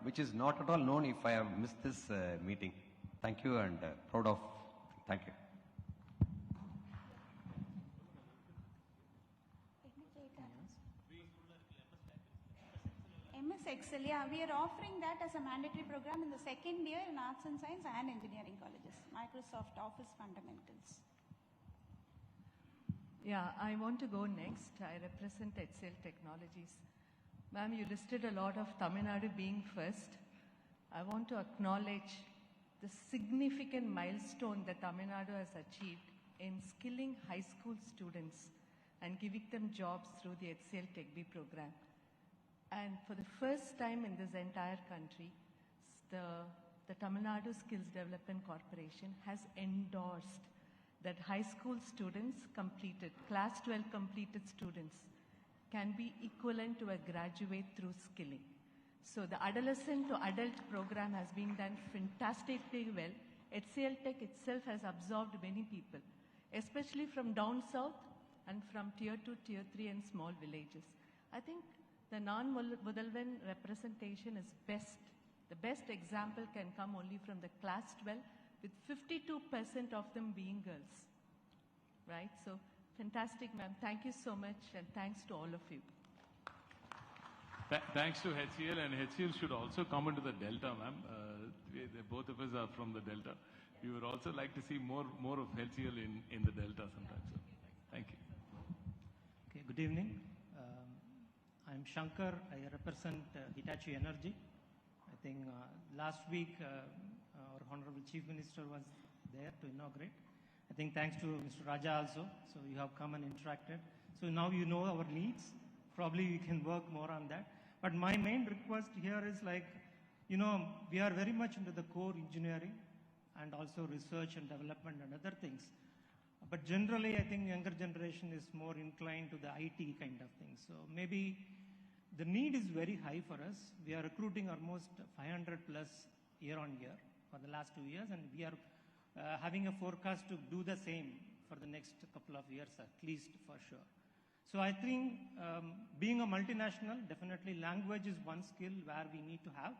which is not at all known if I have missed this meeting. Thank you, and proud of. Thank you. MS Excel, we are offering that as a mandatory program in the second year in Arts and Science and Engineering colleges. Microsoft Office Fundamentals. Yeah, I want to go next. I represent HCL Technologies. Ma'am, you listed a lot of Tamil Nadu being first. I want to acknowledge the significant milestone that Tamil Nadu has achieved in skilling high school students and giving them jobs through the HCL Tech B program. And for the first time in this entire country, the Tamil Nadu Skills Development Corporation has endorsed that high school students completed, class 12 completed students, can be equivalent to a graduate through skilling. So the adolescent to adult program has been done fantastically well. HCL Tech itself has absorbed many people, especially from down south and from tier 2, tier 3 and small villages. I think the non-Mudalvan representation is best. The best example can come only from the class 12, with 52% of them being girls. Right? So fantastic, ma'am. Thank you so much, and thanks to all of you. Thanks to HCL, and HCL should also come into the Delta, ma'am. Both of us are from the Delta. We would also like to see more of HCL in the Delta sometimes. So, thank you. Okay, good evening. I'm Shankar. I represent Hitachi Energy. I think last week our Honorable Chief Minister was there to inaugurate. I think thanks to Mr. Raja also. So you have come and interacted. So now you know our needs. Probably we can work more on that. But my main request here is like, we are very much into the core engineering and also research and development and other things. But generally, I think younger generation is more inclined to the IT kind of thing. So maybe the need is very high for us. We are recruiting almost 500 plus year on year for the last 2 years, and we are having a forecast to do the same for the next couple of years, at least for sure. So I think being a multinational, definitely language is one skill where we need to have.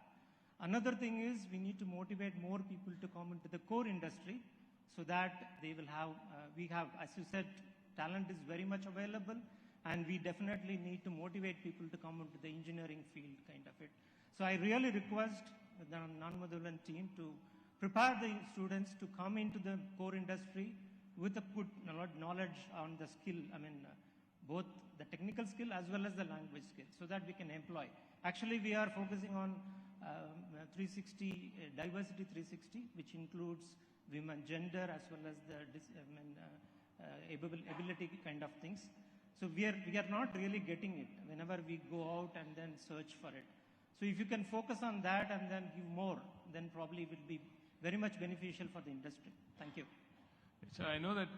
Another thing is we need to motivate more people to come into the core industry so that they will have, we have, as you said, talent is very much available, and we definitely need to motivate people to come into the engineering field kind of it. So I really request the non-Mudalvan team to prepare the students to come into the core industry with a good knowledge on the skill, both the technical skill as well as the language skill, so that we can employ. Actually, we are focusing on 360, diversity 360, which includes women, gender, as well as the ability kind of things. So we are not really getting it whenever we go out and then search for it. So if you can focus on that and then give more, then probably it will be very much beneficial for the industry. Thank you. So I know that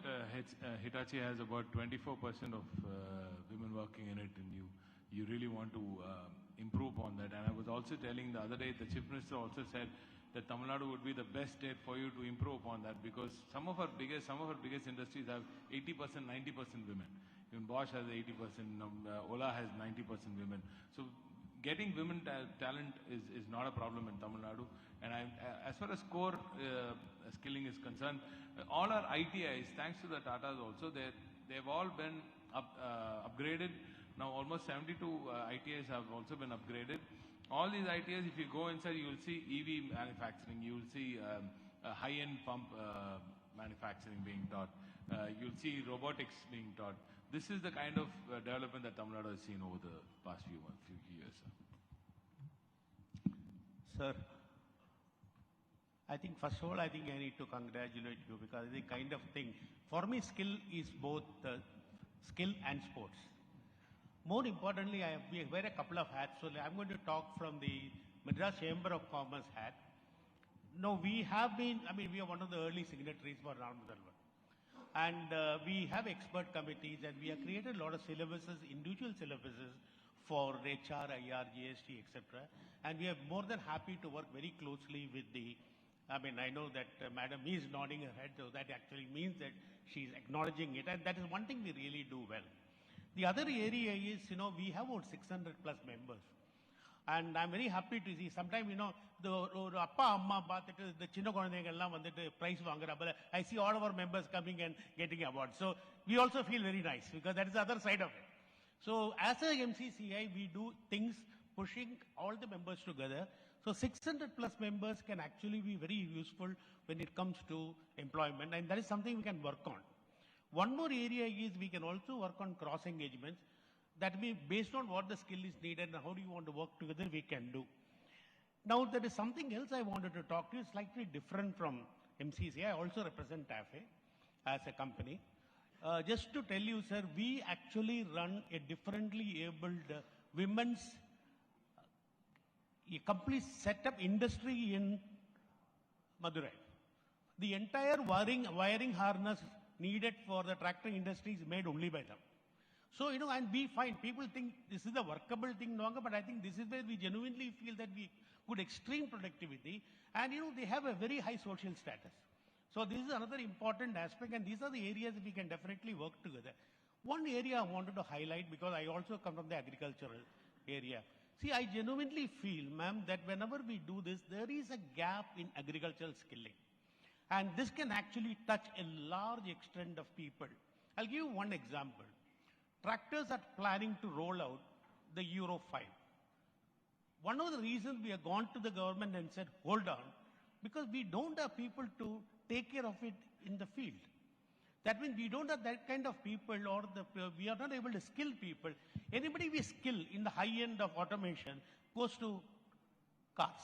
Hitachi has about 24% of women working in it, and you really want to improve on that. And I was also telling the other day, the Chief Minister also said that Tamil Nadu would be the best state for you to improve upon that, because some of our biggest industries have 80%, 90% women. Even Bosch has 80%, Ola has 90% women. So getting women talent is not a problem in Tamil Nadu. And as far as core skilling is concerned, all our ITIs, thanks to the Tatas also, they've all been upgraded. Now almost 72 ITIs have also been upgraded. All these ITIs, if you go inside, you will see EV manufacturing, you will see high-end pump manufacturing being taught. You'll see robotics being taught. This is the kind of development that Tamil Nadu has seen over the past few years. Sir, I think first of all, I think I need to congratulate you, because the kind of thing, for me, skill is both skill and sports. More importantly, I wear a couple of hats, so I'm going to talk from the Madras Chamber of Commerce hat. No, we have been, we are one of the early signatories for non-Mudalvan. And we have expert committees, and we have created a lot of syllabuses, individual syllabuses for HR, IR, GST, etc. And we are more than happy to work very closely with the, I know that Madam is nodding her head, so that actually means that she's acknowledging it, and that is one thing we really do well. The other area is, we have about 600 plus members. And I'm very happy to see, sometimes, the appa amma paatittu the chinna kolandhengal ellam vandittu prize vaangurappa, I see all of our members coming and getting awards. So we also feel very nice, because that is the other side of it. So as a MCCI, we do things pushing all the members together. So 600 plus members can actually be very useful when it comes to employment, and that is something we can work on. One more area is we can also work on cross engagements. That means based on what the skill is needed and how do you want to work together, we can do. Now there is something else I wanted to talk to you, slightly different from MCCI. I also represent TAFE as a company. Just to tell you, sir, we actually run a differently abled women's a complete setup industry in Madurai. The entire wiring harness needed for the tractor industry is made only by them. So, and we find people think this is a workable thing no longer, but I think this is where we genuinely feel that we could extreme productivity, and they have a very high social status. So this is another important aspect, and these are the areas we can definitely work together. One area I wanted to highlight, because I also come from the agricultural area. See, I genuinely feel, ma'am, that whenever we do this, there is a gap in agricultural skilling. And this can actually touch a large extent of people. I'll give you one example. Tractors are planning to roll out the Euro 5. One of the reasons we have gone to the government and said, hold on, because we don't have people to take care of it in the field. That means we don't have that kind of people, or we are not able to skill people. Anybody we skill in the high end of automation goes to cars,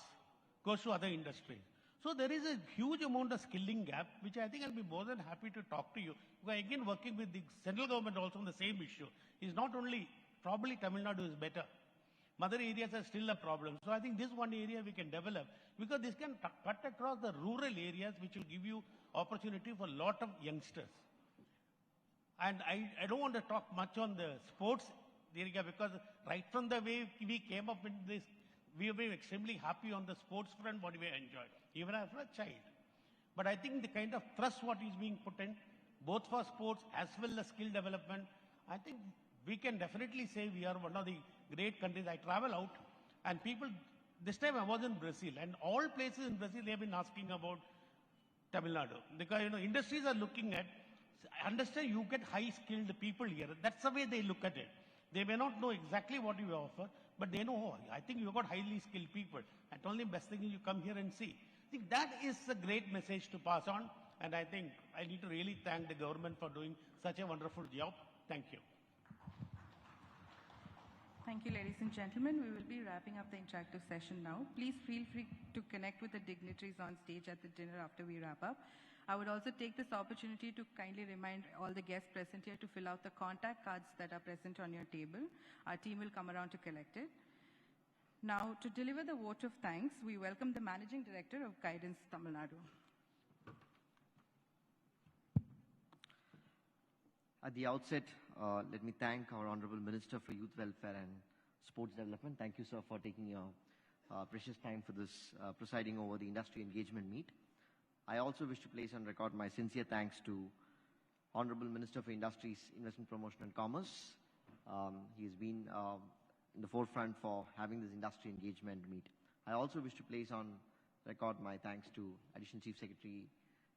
goes to other industries. So there is a huge amount of skilling gap, which I think I'll be more than happy to talk to you. Because again, working with the central government also on the same issue is not only, probably Tamil Nadu is better. Other areas are still a problem. So I think this one area we can develop, because this can cut across the rural areas, which will give you opportunity for a lot of youngsters. And I don't want to talk much on the sports area, because right from the way we came up in this, we have been extremely happy on the sports front, what we enjoyed, even as a child. But I think the kind of thrust what is being put in, both for sports as well as skill development, I think we can definitely say we are one of the great countries. I travel out, and people, this time I was in Brazil, and all places in Brazil, they have been asking about Tamil Nadu. Because, industries are looking at, understand you get high-skilled people here. That's the way they look at it. They may not know exactly what you offer, but they know, oh, I think you've got highly skilled people. And only best thing is you come here and see. I think that is a great message to pass on, and I think I need to really thank the government for doing such a wonderful job. Thank you. Thank you, ladies and gentlemen. We will be wrapping up the interactive session now. Please feel free to connect with the dignitaries on stage at the dinner after we wrap up. I would also take this opportunity to kindly remind all the guests present here to fill out the contact cards that are present on your table. Our team will come around to collect it. Now, to deliver the vote of thanks, we welcome the Managing Director of Guidance Tamil Nadu. At the outset, let me thank our Honorable Minister for Youth Welfare and Sports Development. Thank you, sir, for taking your precious time for this presiding over the industry engagement meet. I also wish to place on record my sincere thanks to Honorable Minister for Industries, Investment Promotion and Commerce. He has been in the forefront for having this industry engagement meet. I also wish to place on record my thanks to Additional Chief Secretary,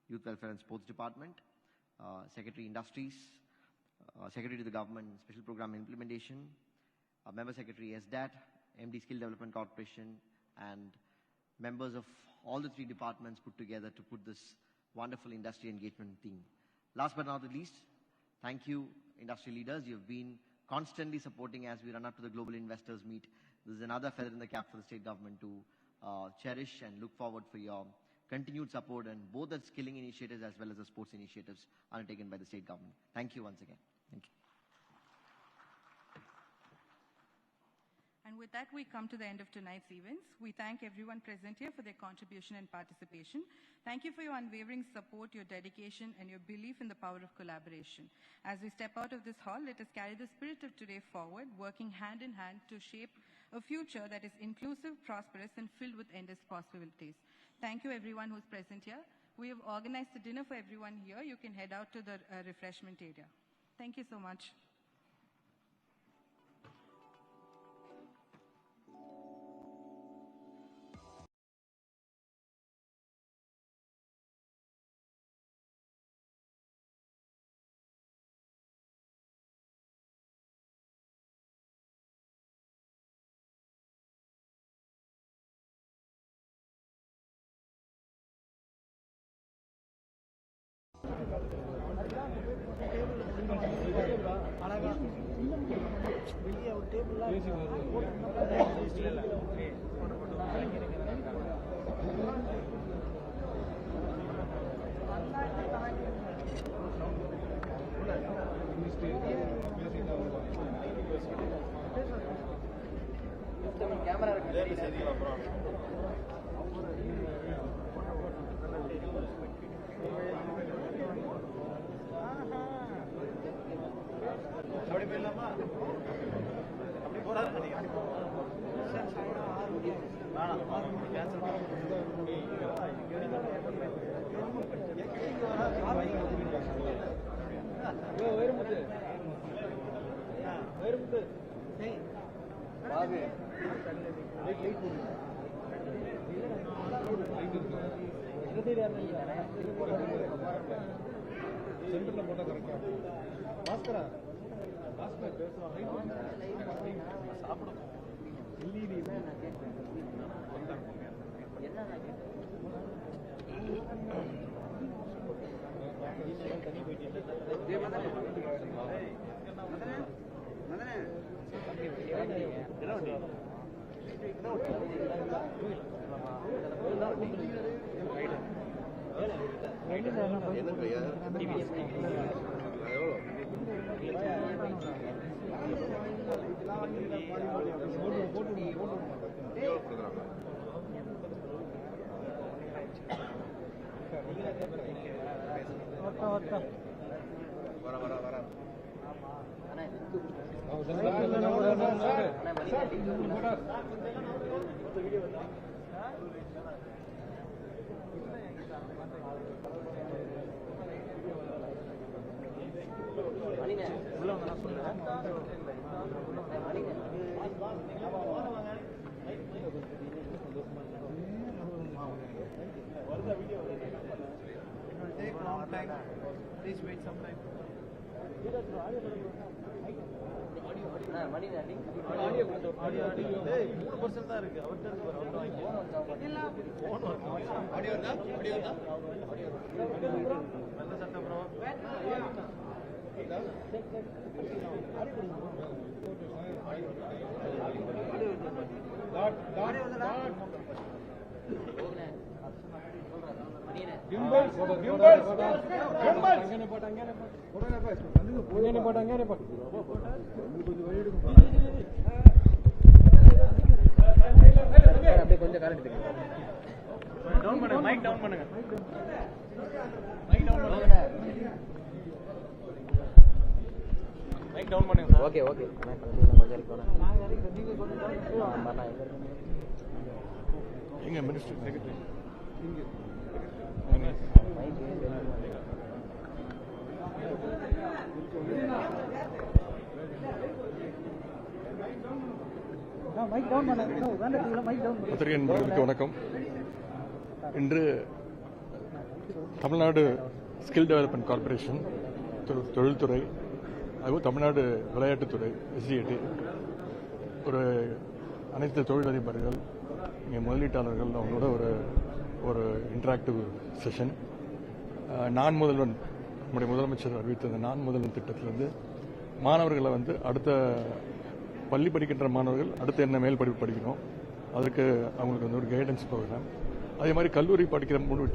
Youth Welfare and Sports Department, Secretary Industries, Secretary to the Government Special Program Implementation, Member Secretary SDAT, MD Skill Development Corporation, and members of all the three departments put together to put this wonderful industry engagement theme. Last but not the least, thank you, industry leaders. You've been constantly supporting as we run up to the Global Investors Meet. This is another feather in the cap for the state government to cherish, and look forward for your continued support and both the skilling initiatives as well as the sports initiatives undertaken by the state government. Thank you once again. Thank you. And with that, we come to the end of tonight's events. We thank everyone present here for their contribution and participation. Thank you for your unwavering support, your dedication, and your belief in the power of collaboration. As we step out of this hall, let us carry the spirit of today forward, working hand in hand to shape a future that is inclusive, prosperous, and filled with endless possibilities. Thank you, everyone who's present here. We have organized a dinner for everyone here. You can head out to the refreshment area. Thank you so much. அப்படி போயிடலாமா? Please wait some time. Okay, okay. Inga Minister Secretary. பத்திரிகையாளர்களுக்கு வணக்கம். இன்று Tamil Nadu skill development corporation தொழில்துறை, அதுவும் தமிழ்நாடு விளையாட்டுத்துறை SDAT ஒரு அனைத்து தொழிலதிபர்கள், இங்கே முதலீட்டாளர்கள் அவங்களோட ஒரு இன்டராக்டிவ் செஷன். நான் முதல்வன், நம்முடைய முதலமைச்சர் அறிவித்த இந்த நான் முதல்வன் திட்டத்திலிருந்து மாணவர்களை அடுத்த பள்ளி படிக்கின்ற மாணவர்கள் அடுத்து என்ன மேல் படிப்பு படிக்கணும், அதுக்கு அவங்களுக்கு ஒரு கைடன்ஸ் ப்ரோக்ராம். அதே மாதிரி கல்லூரி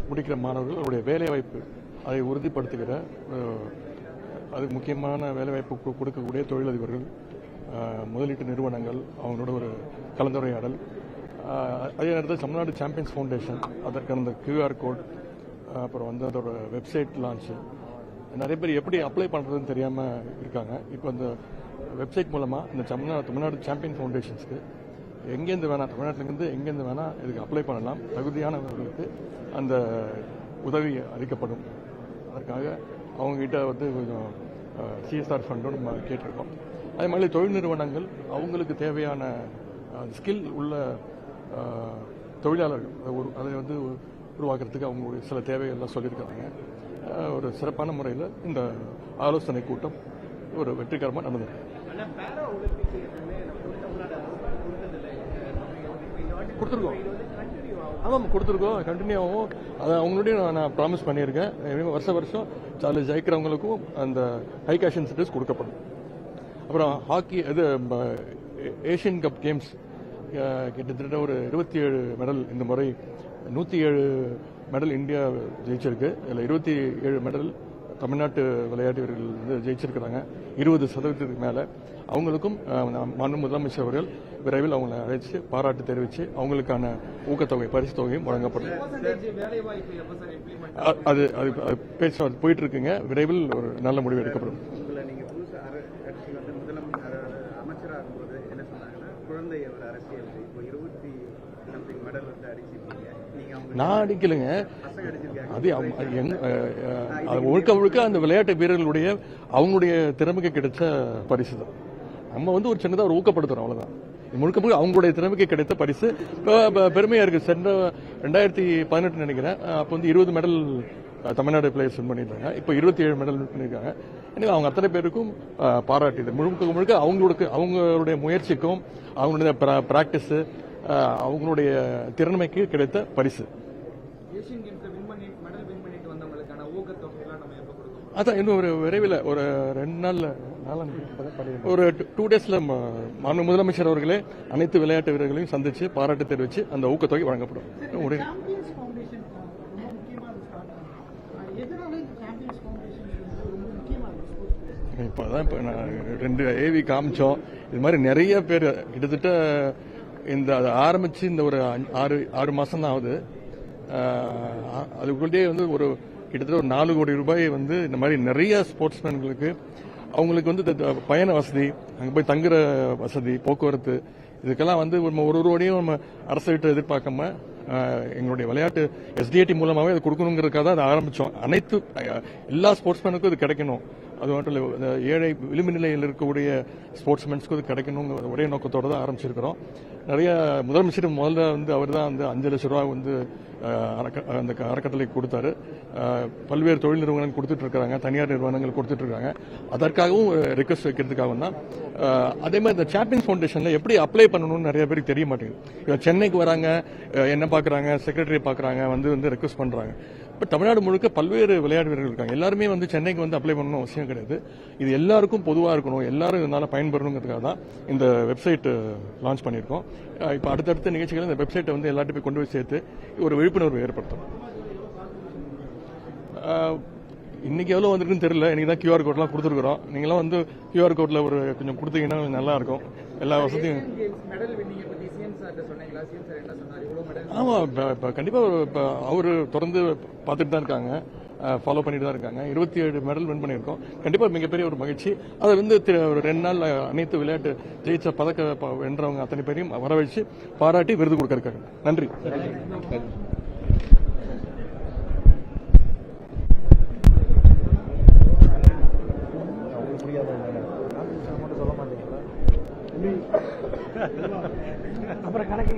முடிக்கிற மாணவர்கள் அவருடைய வேலைவாய்ப்பு அதை உறுதிப்படுத்துகிற அது முக்கியமான வேலைவாய்ப்பு கொடுக்கக்கூடிய தொழிலதிபர்கள், முதலீட்டு நிறுவனங்கள் அவங்களோட ஒரு கலந்துரையாடல். அதே நேரத்தில் தமிழ்நாடு சாம்பியன்ஸ் ஃபவுண்டேஷன் அதற்கான QR கோட், அப்புறம் அதோட வெப்சைட் லான்ச்சு. நிறைய பேர் எப்படி அப்ளை பண்ணுறதுன்னு தெரியாமல் இருக்காங்க. இப்போ அந்த வெப்சைட் மூலமாக இந்த தமிழ்நாடு சாம்பியன் ஃபவுண்டேஷன்ஸ்க்கு எங்கேருந்து வேணால், தமிழ்நாட்டிலேருந்து எங்கேருந்து வேணால் இதுக்கு அப்ளை பண்ணலாம். தகுதியானவர்களுக்கு அந்த உதவி அளிக்கப்படும். அதற்காக அவங்ககிட்ட கொஞ்சம் CSR ஃபண்டும் நம்ம கேட்டிருக்கோம். அதே மாதிரி தொழில் நிறுவனங்கள் அவங்களுக்கு தேவையான ஸ்கில் உள்ள தொழிலாளர்கள் அதை உருவாக்குறதுக்கு அவங்களுடைய சில தேவைகள்லாம் சொல்லியிருக்காங்க. ஒரு சிறப்பான முறையில் இந்த ஆலோசனை கூட்டம் ஒரு வெற்றிகரமாக நடந்தது. கொடுத்துருக்கோம், கண்டினியூ ஆகும். அதை அவங்களுடைய நான் ப்ராமிஸ் பண்ணியிருக்கேன். வருஷம் அதில் ஜெயிக்கிறவங்களுக்கும் அந்த ஹை கேஷ் இன்சென்டிவ்ஸ் கொடுக்கப்படும். அப்புறம் ஹாக்கி ஏஷியன் கப் கேம்ஸ் கிட்டத்தட்ட ஒரு 27 மெடல் இந்த முறை, 107 மெடல் இந்தியா ஜெயிச்சிருக்கு. இதில் 27 மெடல் தமிழ்நாட்டு விளையாட்டு வீரர்கள் ஜெயிச்சிருக்கிறாங்க. 20% மேலே. அவங்களுக்கும் மாண்பு முதலமைச்சர் அவர்கள் விரைவில் அவங்களை அழைச்சு பாராட்டு தெரிவித்து அவங்களுக்கான ஊக்கத்தொகை, பரிசு தொகையும் வழங்கப்படும். அது போயிட்டு இருக்குங்க. விரைவில் ஒரு நல்ல முடிவு எடுக்கப்படும். முந்தைய ஒரு அரசியல் இப்போ 20 something மெடல் வந்து அடிச்சிருக்கீங்க. நீங்க நான் அடிக்கலைங்க. அது முழுக்க முழுக்க அந்த விளையாட்டு வீரர்களுடைய அவங்களுடைய திறமைக்கு கிடைச்ச பரிசு தான். நம்ம வந்து ஒரு சின்னதாக ஒரு ஊக்கப்படுத்துறோம், அவ்வளவுதான். முழுக்க முழுக்க அவங்களுடைய திறமைக்கு கிடைத்த பரிசு. பெருமையா இருக்கு. சென்ற 2018 நினைக்கிறேன், அப்போ வந்து 20 மெடல் தமிழ்நாடு பிளேயர்ஸ் வின் பண்ணியிருந்தாங்க. இப்போ 27 மெடல் வின் பண்ணியிருக்காங்க. எனவே அவங்க அத்தனை பேருக்கும் பாராட்டியது. முழுக்க முழுக்க அவங்களுடைய முயற்சிக்கும் அவங்களுடைய பிராக்டிஸ் அவங்களுடைய திறமைக்கு கிடைத்த பரிசு. அதான் இன்னும் ஒரு விரைவில் ஒரு 2 நாள்ல ஒரு 2 டேஸ்ல மாண்பு முதலமைச்சர் அவர்களே அனைத்து விளையாட்டு வீரர்களையும் சந்திச்சு பாராட்டு தெரிவிச்சு அந்த ஊக்கத்தொகை வழங்கப்படும். இப்பதான் இப்ப நான் 2 AV காமிச்சோம். இது மாதிரி நிறைய பேர் கிட்டத்தட்ட இந்த ஆரம்பிச்சு இந்த ஒரு 6 மாசம் தான் ஆகுது. அதுக்குள்ளேயே வந்து ஒரு கிட்டத்தட்ட ஒரு 4 கோடி ரூபாய் வந்து இந்த மாதிரி நிறைய ஸ்போர்ட்ஸ்மேன்களுக்கு அவங்களுக்கு வந்து பயண வசதி, அங்கே போய் தங்குற வசதி, போக்குவரத்து, இதுக்கெல்லாம் வந்து ஒரு ரூபாயும் நம்ம அரசுகிட்ட எதிர்பார்க்காம எங்களுடைய விளையாட்டு SDAT மூலமாகவே அது கொடுக்கணுங்கிறதுக்காக தான் அதை ஆரம்பித்தோம். எல்லா ஸ்போர்ட்ஸ்மேனுக்கும் இது கிடைக்கணும். அது மட்டும் இல்லை, ஏழை விளிம்பு நிலையில் இருக்கக்கூடிய ஸ்போர்ட்ஸ்மேன்ஸ்க்கு இது கிடைக்கணுங்கிற ஒரே நோக்கத்தோடு தான் ஆரம்பிச்சிருக்கிறோம். நிறைய முதலமைச்சர் முதல்ல வந்து அவர் தான் வந்து 5 லட்சம் ரூபா வந்து அந்த அறக்கட்டளைக்கு கொடுத்தாரு. பல்வேறு தொழில் நிறுவனங்கள் கொடுத்துட்டு இருக்காங்க, தனியார் நிறுவனங்கள் கொடுத்துட்டு இருக்காங்க. அதற்காகவும் ரிக்வஸ்ட் வைக்கிறதுக்காகவும் தான். அதே மாதிரி இந்த சாம்பியன்ஸ் ஃபவுண்டேஷன்ல எப்படி அப்ளை பண்ணணும்னு நிறைய பேருக்கு தெரிய மாட்டேங்குது. சென்னைக்கு வராங்க, என்ன பார்க்குறாங்க, செக்ரட்டரி பார்க்குறாங்க, வந்து ரெக்வஸ்ட் பண்ணுறாங்க. இப்போ தமிழ்நாடு முழுக்க பல்வேறு விளையாட்டு வீரர்கள் இருக்காங்க. எல்லாருமே வந்து சென்னைக்கு வந்து அப்ளை பண்ணணும் அவசியம் கிடையாது. இது எல்லாருக்கும் பொதுவாக இருக்கணும், எல்லாரும் இதனால பயன்பெறணுங்கிறதுக்காக தான் இந்த வெப்சைட் லான்ச் பண்ணியிருக்கோம். இப்போ அடுத்தடுத்த நிகழ்ச்சிகள் இந்த வெப்சைட்டை வந்து எல்லாத்தையும் போய் கொண்டு போய் சேர்த்து ஒரு விழிப்புணர்வு ஏற்படுத்தணும். இன்னைக்கு எவ்வளோ வந்துருக்குன்னு தெரியல. இன்னைக்கு தான் QR கோட்லாம் கொடுத்துருக்குறோம். நீங்களாம் வந்து QR கோட்ல ஒரு கொஞ்சம் கொடுத்தீங்கன்னா நல்லா இருக்கும். எல்லா வசதியும். ஆமா, இப்போ கண்டிப்பாக அவரு தொடர்ந்து பார்த்துட்டு தான் இருக்காங்க, ஃபாலோ பண்ணிட்டு தான் இருக்காங்க. 27 மெடல் வின் பண்ணியிருக்கோம். கண்டிப்பாக மிகப்பெரிய ஒரு மகிழ்ச்சி. அதை வந்து ஒரு 2 நாள் அனைத்து விளையாட்டு ஜெயிச்ச பதக்க வென்றவங்க அத்தனை பேரையும் வரவழைச்சு பாராட்டி விருது கொடுக்க இருக்காங்க. நன்றி. அப்புறம் கணக்கு